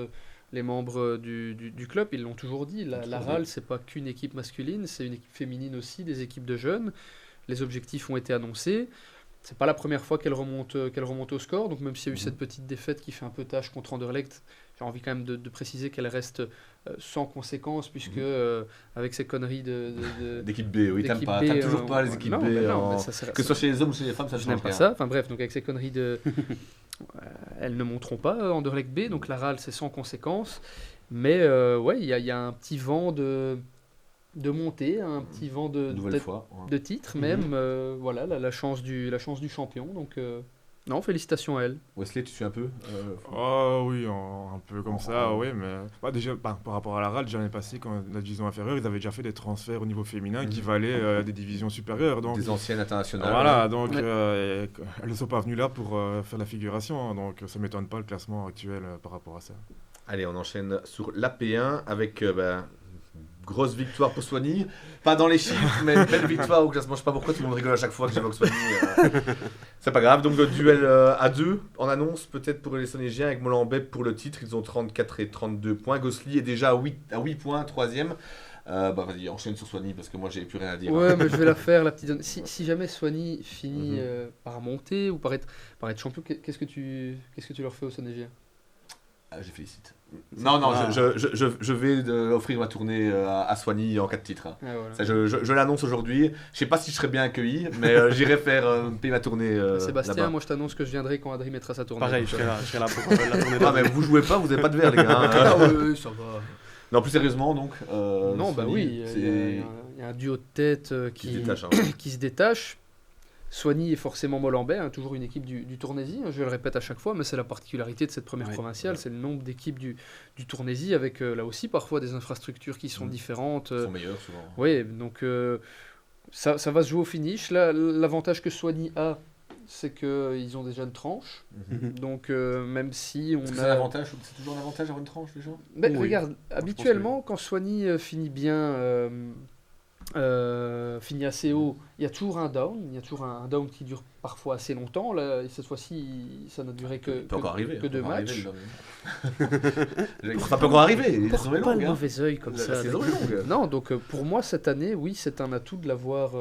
les membres du club, ils l'ont toujours dit. La RAL, c'est pas qu'une équipe masculine, c'est une équipe féminine aussi, des équipes de jeunes. Les objectifs ont été annoncés. C'est pas la première fois qu'elle remonte au score. Donc même s'il y a eu cette petite défaite qui fait un peu tâche contre Anderlecht, j'ai envie quand même de préciser qu'elle reste sans conséquence, puisque avec ces conneries d'équipe B, oui, t'aimes toujours pas les équipes B, que ce soit chez les hommes ou chez les femmes, ça change rien. Pas ça. Enfin bref, donc avec ces conneries elles ne monteront pas Anderlecht B, donc la RAL c'est sans conséquence, mais il y a un petit vent de montée, un petit vent de titre même, la chance du champion, donc non, félicitations à elle. Wesley, tu suis un peu oui, un peu comme ça, oui, mais déjà par rapport à la RAL, l'année passée, quand la division inférieure, ils avaient déjà fait des transferts au niveau féminin qui valaient des divisions supérieures. Donc, des anciennes internationales. Voilà, donc elles ne sont pas venues là pour faire la figuration, donc ça ne m'étonne pas le classement actuel par rapport à ça. Allez, on enchaîne sur l'AP1 avec grosse victoire pour Soigny. Pas dans les chiffres, mais une belle victoire au classement. Je sais pas pourquoi tout le monde rigole à chaque fois que j'évoque Soigny. C'est pas grave. Donc, duel à 2 en annonce, peut-être pour les Sonégiens avec Molenbeek pour le titre. Ils ont 34 et 32 points. Gosselies est déjà à 8 points, 3ème. Vas-y, enchaîne sur Soigny parce que moi, j'ai plus rien à dire. Ouais, mais je vais la faire, la petite. Si jamais Soigny finit par monter ou par être champion, qu'est-ce que tu leur fais aux Sonégiens? Je félicite. Non, je vais offrir ma tournée à Soigny en cas de titre. Ah, voilà. Ça, je l'annonce aujourd'hui. Je sais pas si je serai bien accueilli, mais j'irai payer ma tournée Sébastien, là-bas. moi je t'annonce que je viendrai quand Adri mettra sa tournée. Pareil, je serai là pour la tournée. Ah, mais vous jouez pas, vous avez pas de verre, les gars. Hein. Ah oui, ça va. Non, plus sérieusement, donc. Non, bah Soigny, oui, il y a un duo de tête qui se détache. Hein. qui se détache. Soigny est forcément Molenbeek, hein, toujours une équipe du Tournaisie, hein, je le répète à chaque fois, mais c'est la particularité de cette première provinciale, c'est le nombre d'équipes du Tournaisie, avec là aussi parfois des infrastructures qui sont différentes. Ils sont meilleurs souvent. Oui, donc ça va se jouer au finish. Là, l'avantage que Soigny a, c'est qu'ils ont déjà une tranche, donc même si on Est-ce a... que c'est un avantage, c'est toujours un avantage d'avoir une tranche déjà? Mais Oui. regarde, habituellement, quand Soigny finit bien... finit assez haut, il y a toujours un down qui dure parfois assez longtemps. Là, et cette fois-ci, ça n'a duré que 2 matchs. Ça peut encore arriver. La Porte saison est pas longue. le Hein. mauvais œil comme ça. La saison est longue. Non, donc pour moi cette année, oui, c'est un atout de l'avoir,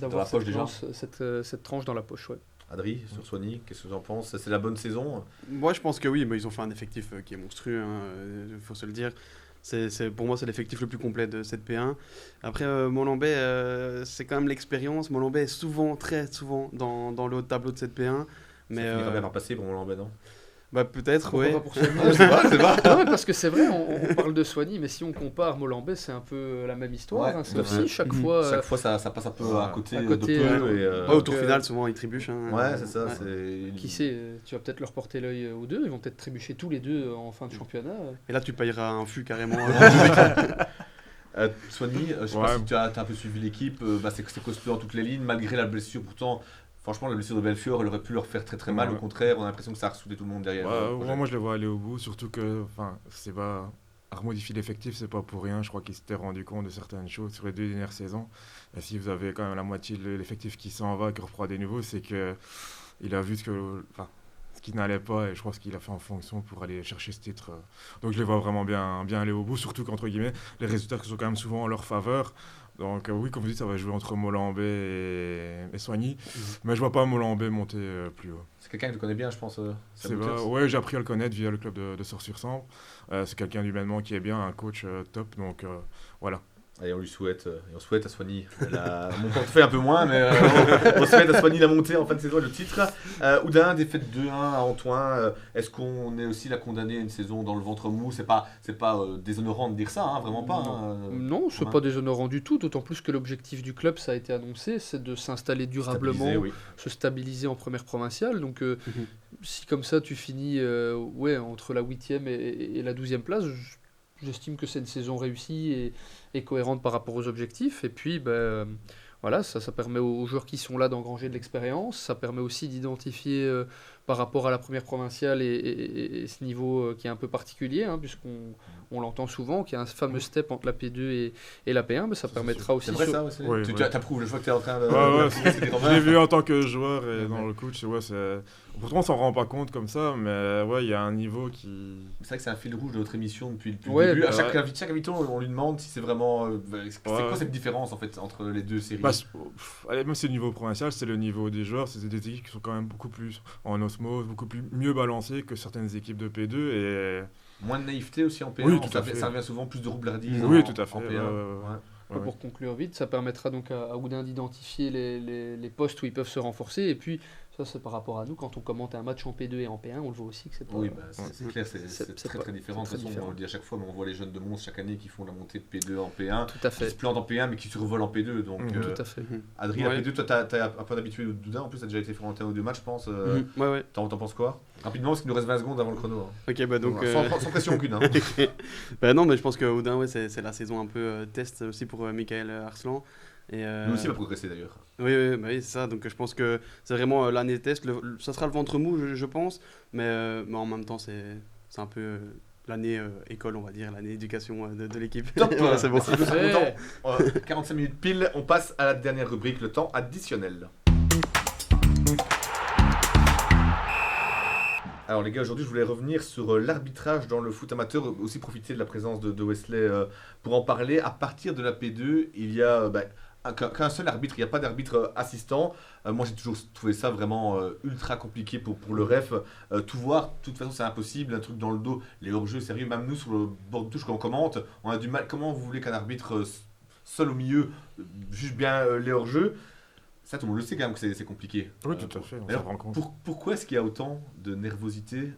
la poche déjà. cette tranche dans la poche. Ouais. Adri, sur Soigny, qu'est-ce que tu en penses? C'est la bonne saison? Moi, je pense que oui, mais ils ont fait un effectif qui est monstrueux, il faut se le dire. Pour moi, c'est l'effectif le plus complet de cette P1. Après, Molenbeek, c'est quand même l'expérience. Molenbeek est souvent, très souvent, dans le haut de tableau de cette P1. Mais, ça finira bien par passer pour Molenbeek, non? Bah, peut-être, Pourquoi ouais. pas pour Soigny C'est pas. Non, mais parce que c'est vrai, on parle de Soigny, mais si on compare Molenbeek, c'est un peu la même histoire. Ouais, hein, c'est tout à fait. aussi chaque fois. Chaque fois, ça passe un peu à côté, à de côté, peu. Et, Ouais, au tour final, souvent, ils trébuchent. Hein. Ouais, c'est ça. Ouais. C'est... Qui sait, tu vas peut-être leur porter l'œil aux deux, ils vont peut-être trébucher tous les deux en fin de championnat. Et là, tu payeras un fût carrément. Soigny, je sais pas si tu as un peu suivi l'équipe, c'est costaud dans toutes les lignes, malgré la blessure. Pourtant, franchement, la blessure de Belfiore, elle aurait pu leur faire très très mal. Au contraire, on a l'impression que ça a ressoudé tout le monde derrière. Moi, je les vois aller au bout, surtout que c'est pas. À remodifier l'effectif, c'est pas pour rien. Je crois qu'ils s'étaient rendu compte de certaines choses sur les 2 dernières saisons. Et si vous avez quand même la moitié de l'effectif qui s'en va, qui reprend des nouveaux, c'est qu'il a vu ce qui n'allait pas, et je crois ce qu'il a fait en fonction pour aller chercher ce titre. Donc je les vois vraiment bien aller au bout, surtout qu'entre guillemets, les résultats sont quand même souvent en leur faveur. Donc oui, comme vous dites, ça va jouer entre Molenbeek et Soigny, mais je vois pas Molenbeek monter plus haut. C'est quelqu'un que tu connais bien, je pense. Ouais, j'ai appris à le connaître via le club de Sors-sur-Sambre. C'est quelqu'un d'humainement qui est bien, un coach top, donc voilà. Allez, on lui souhaite, et on souhaite à Soigny, mon portefeuille un peu moins, mais on souhaite à Soigny la montée en fin de saison et le titre. Oudin, défaite 2-1 à Antoine, est-ce qu'on est aussi là condamné à une saison dans le ventre mou? C'est pas déshonorant de dire ça, hein, vraiment pas. Non, c'est pas déshonorant du tout, d'autant plus que l'objectif du club, ça a été annoncé, c'est de s'installer durablement, se stabiliser en première provinciale. Donc si comme ça tu finis entre la 8e et la 12e place, j'estime que c'est une saison réussie et cohérente par rapport aux objectifs. Et puis, voilà, ça permet aux joueurs qui sont là d'engranger de l'expérience. Ça permet aussi d'identifier par rapport à la première provinciale et ce niveau qui est un peu particulier, hein, puisqu'on l'entend souvent, qu'il y a un fameux step entre la P2 et la P1. Mais ça permettra aussi... C'est vrai ça aussi? Oui, tu approuves, je vois que tu es en train de... Je l'ai vu en tant que joueur et dans le coach. Pourtant, on s'en rend pas compte comme ça, mais il y a un niveau qui... C'est vrai que c'est un fil rouge de notre émission depuis le début. À chaque invité, on lui demande si c'est vraiment... c'est quoi cette différence en fait entre les deux séries? Même si c'est le niveau provincial, c'est le niveau des joueurs. C'est des équipes qui sont quand même beaucoup plus en osmose, beaucoup mieux balancées que certaines équipes de P2 et... Moins de naïveté aussi en P1, oui, tout à fait. Ça revient souvent plus de roublardise. Oui, tout à fait. Pour conclure vite, ça permettra donc à Oudin d'identifier les postes où ils peuvent se renforcer. Et puis, ça c'est par rapport à nous, quand on commente un match en P2 et en P1, on le voit aussi que c'est pas... Oui, c'est clair, c'est très différent. De toute façon, on le dit à chaque fois, mais on voit les jeunes de Mons chaque année qui font la montée de P2 en P1. Tout à fait. Qui se plantent en P1, mais qui survolent en P2. Donc, tout à fait. Adrien, P2, toi, t'as un peu d'habitué d'Oudin. En plus, t'as déjà été faire un ou deux matchs, je pense. Ouais. T'en penses quoi? Rapidement, parce qu'il nous reste 20 secondes avant le chrono. Hein. Ok, donc... Sans pression aucune. Hein. Non, mais je pense que Oudin, c'est la saison un peu test aussi pour Michael Arslan. Lui aussi va progresser d'ailleurs. Oui, c'est ça. Donc je pense que c'est vraiment l'année test. Ça sera le ventre mou, je pense. Mais en même temps, c'est un peu l'année école, on va dire, l'année éducation de l'équipe. Top. Ouais, c'est bon. Merci, nous sommes Ouais. contents. 45 minutes pile, on passe à la dernière rubrique, le temps additionnel. Alors les gars, aujourd'hui je voulais revenir sur l'arbitrage dans le foot amateur, aussi profiter de la présence de Wesley pour en parler. À partir de la P2, il y a qu'un seul arbitre, il n'y a pas d'arbitre assistant. Moi j'ai toujours trouvé ça vraiment ultra compliqué pour le ref. Tout voir, de toute façon c'est impossible, un truc dans le dos, les hors-jeux, sérieux, même nous sur le bord de touche quand on commente, on a du mal. Comment vous voulez qu'un arbitre seul au milieu juge bien les hors-jeux? Ça, tout le monde le sait quand même que c'est compliqué. Oui, tout à fait, on Alors, s'en rend compte. pourquoi est-ce qu'il y a autant de nervosité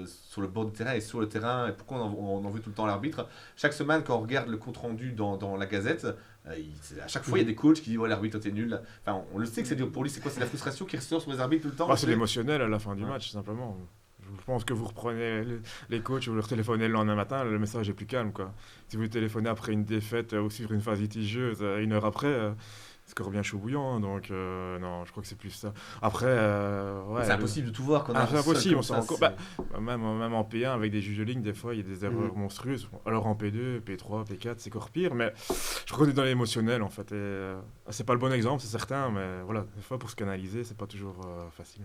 sur le bord du terrain et sur le terrain, et pourquoi on en veut tout le temps à l'arbitre? Chaque semaine, quand on regarde le compte-rendu dans la Gazette, à chaque fois, il y a des coachs qui disent ouais, l'arbitre était nul. Enfin, on le sait que c'est dur pour lui. C'est quoi? C'est la frustration qui ressort sur les arbitres tout le temps? Bah, c'est l'émotionnel à la fin du match, simplement. Je pense que vous reprenez les coachs, vous leur téléphonez le lendemain matin, le message est plus calme, quoi. Si vous téléphonez après une défaite ou sur une phase litigieuse, une heure après, c'est encore bien chaud bouillant, hein, donc non, je crois que c'est plus ça. Après, ouais, c'est impossible de tout voir quand on a c'est un seul impossible, comme on s'en ça, rend compte. Même en P1, avec des juges de ligne, des fois, il y a des erreurs monstrueuses. Alors en P2, P3, P4, c'est encore pire, mais je crois qu'on est dans l'émotionnel, en fait. Et, c'est pas le bon exemple, c'est certain, mais voilà, des fois, pour se canaliser, c'est pas toujours facile.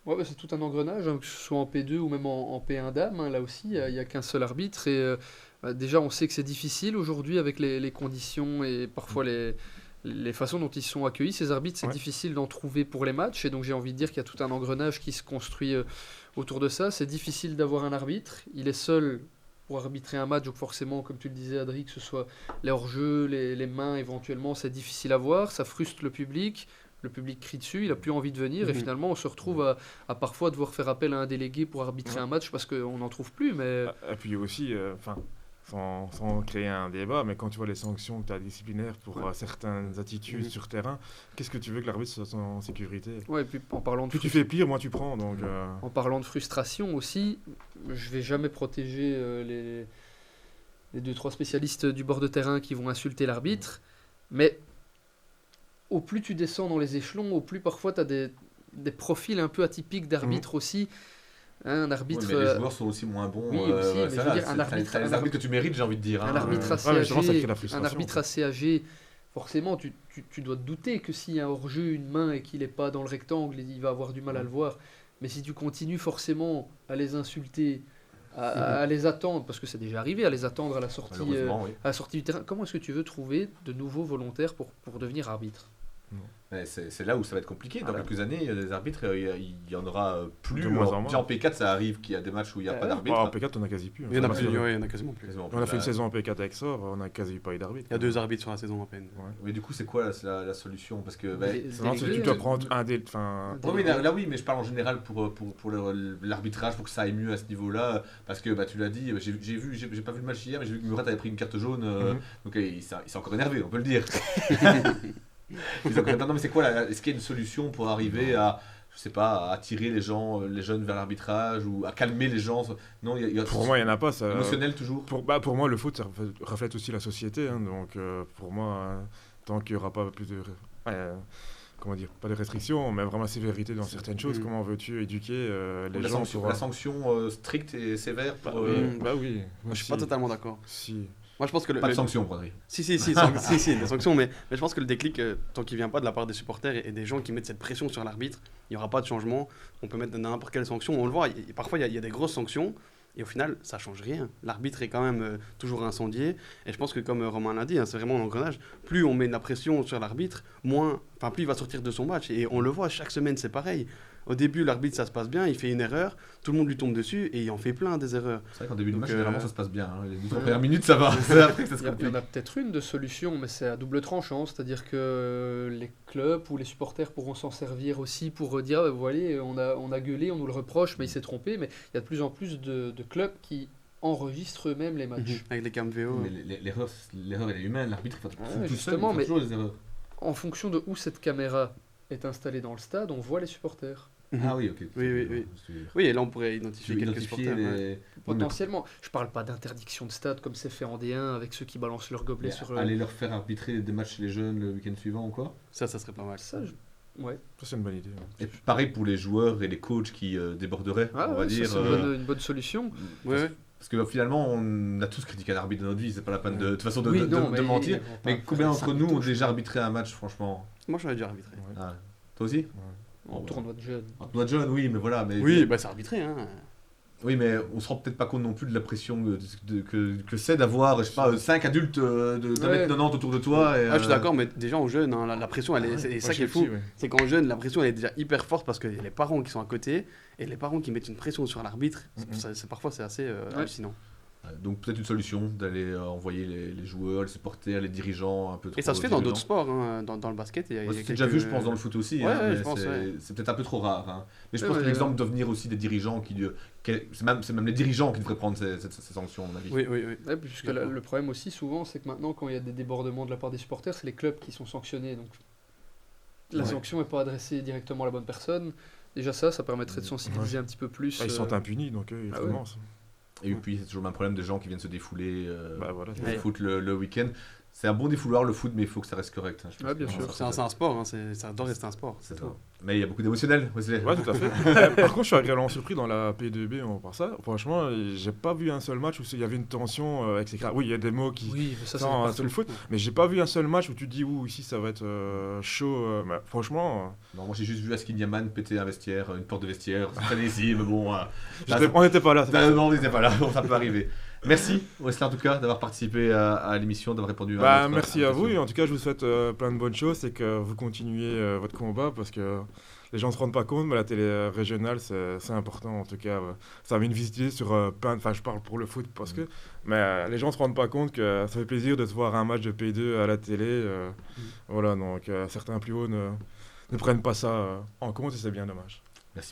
Ouais, bah, c'est tout un engrenage, hein, que ce soit en P2 ou même en P1 dame. Hein, là aussi, il n'y a qu'un seul arbitre. Et déjà, on sait que c'est difficile aujourd'hui avec les conditions et parfois les façons dont ils sont accueillis. Ces arbitres, c'est difficile d'en trouver pour les matchs. Et donc, j'ai envie de dire qu'il y a tout un engrenage qui se construit autour de ça. C'est difficile d'avoir un arbitre. Il est seul pour arbitrer un match. Donc, forcément, comme tu le disais, Adri, que ce soit les hors-jeux, les mains éventuellement, c'est difficile à voir. Ça frustre le public. Le public crie dessus, il n'a plus envie de venir, et finalement on se retrouve à parfois devoir faire appel à un délégué pour arbitrer un match parce qu'on n'en trouve plus. Mais... Et puis aussi, sans créer un débat, mais quand tu vois les sanctions que tu as disciplinaires pour certaines attitudes sur terrain, qu'est-ce que tu veux que l'arbitre soit en sécurité? Ouais, et puis en parlant de plus tu fais pire, moins tu prends. Donc, En parlant de frustration aussi, je ne vais jamais protéger les 2-3 spécialistes du bord de terrain qui vont insulter l'arbitre, mais au plus tu descends dans les échelons, au plus parfois tu as des profils un peu atypiques d'arbitres aussi. Hein, un arbitre. Ouais, mais les joueurs sont aussi moins bons. Oui, aussi, mais je veux dire, un arbitre. Les arbitres que tu mérites, j'ai envie de dire. Un arbitre assez âgé, forcément, tu dois te douter que s'il y a un hors-jeu, une main et qu'il n'est pas dans le rectangle, il va avoir du mal à le voir. Mais si tu continues forcément à les insulter, à les attendre, parce que c'est déjà arrivé, à les attendre à la sortie du terrain, comment est-ce que tu veux trouver de nouveaux volontaires pour devenir arbitre? C'est là où ça va être compliqué. Dans quelques années, les arbitres, il y en aura plus. De moins en moins. Déjà en P4, ça arrive qu'il y a des matchs où il n'y a pas d'arbitre. En P4, on a quasi plus. Il y en a plus, il y en a quasiment plus. On a fait une saison en P4 avec Sor, on a quasi pas eu d'arbitre. Il y a 2 arbitres sur la saison à peine. Mais du coup, c'est quoi la solution? Parce que tu dois prendre un des. Oui, là oui, mais je parle en général pour l'arbitrage, pour que ça aille mieux à ce niveau-là. Parce que tu l'as dit, j'ai pas vu le match hier, mais j'ai vu que Murat avait pris une carte jaune. Donc il s'est encore énervé, on peut le dire. Non, mais c'est quoi est-ce qu'il y a une solution pour arriver à, je sais pas, à attirer les jeunes vers l'arbitrage ou à calmer les gens? Non, pour moi, il n'y en a pas. Ça, émotionnel toujours. Pour moi, le foot, ça reflète aussi la société. Hein, donc, pour moi, tant qu'il n'y aura pas plus de. Comment dire, pas de restrictions, mais vraiment sévérité dans certaines choses. Comment veux-tu éduquer les gens sur... La sanction stricte et sévère pour... oui. Moi, je suis pas totalement d'accord. Si. Moi, je pense que pas de sanction, Brodry. Si, des sanctions, mais je pense que le déclic, tant qu'il vient pas de la part des supporters et des gens qui mettent cette pression sur l'arbitre, il n'y aura pas de changement. On peut mettre n'importe quelle sanction. On le voit, parfois il y a des grosses sanctions. Et au final, ça change rien. L'arbitre est quand même toujours incendié. Et je pense que, comme Romain l'a dit, c'est vraiment un engrenage. Plus on met de la pression sur l'arbitre, plus il va sortir de son match. Et on le voit, chaque semaine, c'est pareil. Au début, l'arbitre, ça se passe bien, il fait une erreur, tout le monde lui tombe dessus et il en fait plein des erreurs. C'est vrai qu'en début de match, généralement, ça se passe bien. Hein. Les 2 premières minutes, ça va. Il y en a peut-être une de solution, mais c'est à double tranchant. C'est-à-dire que les clubs ou les supporters pourront s'en servir aussi pour dire voilà, on a gueulé, on nous le reproche, mais il s'est trompé. Mais il y a de plus en plus de clubs qui enregistrent eux-mêmes les matchs. Avec les cam VO. Mais l'erreur, elle est humaine. L'arbitre, justement, mais en fonction de où cette caméra est installée dans le stade, on voit les supporters. Ah oui, ok. Oui, et là on pourrait identifier quelques supporters. Potentiellement. Je parle pas d'interdiction de stade comme c'est fait en D1 avec ceux qui balancent leur gobelet sur... Aller leur faire arbitrer des matchs chez les jeunes le week-end suivant ou quoi? Ça serait pas mal. Ouais. Ça, c'est une bonne idée. Et pareil pour les joueurs et les coachs qui déborderaient, on va dire. C'est une bonne solution. Parce que finalement, on a tous critiqué un arbitre de notre vie, c'est pas la peine de toute façon de mais mentir. on va pas Mais combien faire d'entre nous ont touches. déjà arbitré un match, franchement? Moi, j'aurais dû arbitrer. Ah, toi aussi? En tournoi de jeunes. En tournoi de jeunes, oui, mais voilà. Mais Oui, bah c'est arbitré. Hein. Oui, mais on se rend peut-être pas compte non plus de la pression que c'est d'avoir, je sais pas, 5 adultes de 1m90 autour de toi. Et, Ah, je suis d'accord, mais déjà en jeune, hein, la pression, elle est, c'est ça qui est fou. Ouais. C'est qu'en jeune, la pression elle est déjà hyper forte parce qu'il y a les parents qui sont à côté et les parents qui mettent une pression sur l'arbitre. Parfois, c'est assez hallucinant. Donc peut-être une solution d'aller envoyer les joueurs, les supporters, les dirigeants un peu trop. Et ça se fait dans violents. d'autres sports, hein, dans le basket. Il y a C'est quelques- déjà vu, je pense, dans le foot aussi. Ouais, hein, ouais, mais je pense, c'est peut-être un peu trop rare. Hein. Mais je Ouais, pense que ouais, l'exemple doit venir aussi des dirigeants c'est même les dirigeants qui devraient prendre ces sanctions, à mon avis. Oui, oui, oui. Ouais, puisque D'accord. le problème aussi, souvent, c'est que maintenant, quand il y a des débordements de la part des supporters, c'est les clubs qui sont sanctionnés. Donc la Ouais. sanction n'est pas adressée directement à la bonne personne. Déjà ça permettrait de sensibiliser un petit peu plus. Ils sont impunis, donc ils Ah ouais. commencent. Et puis, c'est toujours le même problème de gens qui viennent se défouler Bah voilà. au Ouais. foot le week-end. C'est un bon défouloir le foot, mais il faut que ça reste correct. Hein, je pense Ouais, bien que sûr. C'est un sport, hein, ça doit rester un sport. c'est ça. Mais il y a beaucoup d'émotionnel. Wesley. Ouais, tout à fait. Par contre, je suis agréablement surpris dans la P2B, on part ça. Franchement, j'ai pas vu un seul match où il y avait une tension, etc. Oui, il y a des mots qui Oui, mais ça c'est sont partout. sur le foot, mais j'ai pas vu un seul match où tu te dis, ouh, ici ça va être chaud. Mais franchement, Non, moi j'ai juste vu Askin Yaman péter un vestiaire, une porte de vestiaire. Cette année-ci, mais bon. on n'était pas là. c'est pas ça. Non, on n'était pas là, ça peut arriver. Merci, Wesley, en tout cas, d'avoir participé à l'émission, d'avoir répondu Bah, notre merci à vous, invitation. et en tout cas, je vous souhaite plein de bonnes choses et que vous continuez votre combat parce que les gens ne se rendent pas compte, mais la télé régionale, c'est important. En tout cas, ça a une visibilité sur plein de. Enfin, je parle pour le foot parce que. Mais les gens ne se rendent pas compte que ça fait plaisir de se voir un match de P2 à la télé. Voilà, donc certains plus hauts ne prennent pas ça en compte et c'est bien dommage.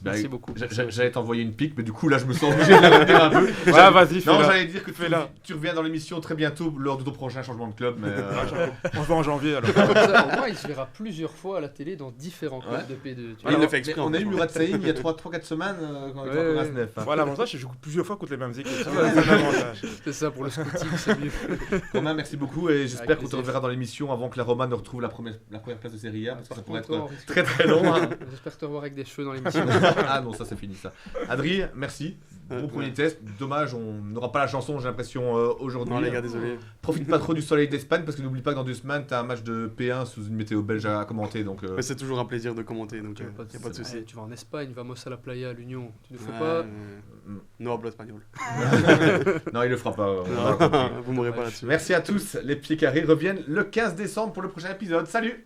Merci beaucoup. J'allais t'envoyer une pique, mais du coup, là, je me sens obligé de la retenir un peu. Ouais, vas-y, Non, fais-la. j'allais dire que Fais-la. tu reviens dans l'émission très bientôt lors de ton prochain changement de club. Mais On se voit en janvier alors. Comme ça, au moins, il se verra plusieurs fois à la télé dans différents clubs Ouais. de P2. tu Il vois. le fait exprès, on a eu franchement. Murat Saïm il y a 3-4 semaines quand il était Ouais, encore à ouais. SNEF. hein. Voilà, l'avantage, c'est que je joue plusieurs fois contre les mêmes équipes. C'est un avantage. C'est ça, pour le scouting, c'est mieux. Romain, merci beaucoup et j'espère Avec qu'on te plaisir. reverra dans l'émission avant que la Roma ne retrouve la première place de Serie A parce que ça Par pourrait contre, être on risque- très très long. hein. J'espère te revoir avec des cheveux dans l'émission. Ah non, ça c'est fini ça. Adri, merci. Bon premier test. Dommage, on n'aura pas la chanson, j'ai l'impression, aujourd'hui. Non, les gars, désolé. Profite pas trop du soleil d'Espagne parce que n'oublie pas que dans 2 semaines, t'as un match de P1 sous une météo belge à commenter. Donc, Mais c'est toujours un plaisir de commenter, donc Tu il veux pas n'y a pas de souci. Tu vas en Espagne, vamos à la playa, à l'Union. Tu ne fais Ouais, pas. No hablo espagnol. non, il le fera pas. on Non, l'a compris. vous m'aurez pas là-dessus. Merci à tous. Les pieds carrés reviennent le 15 décembre pour le prochain épisode. Salut!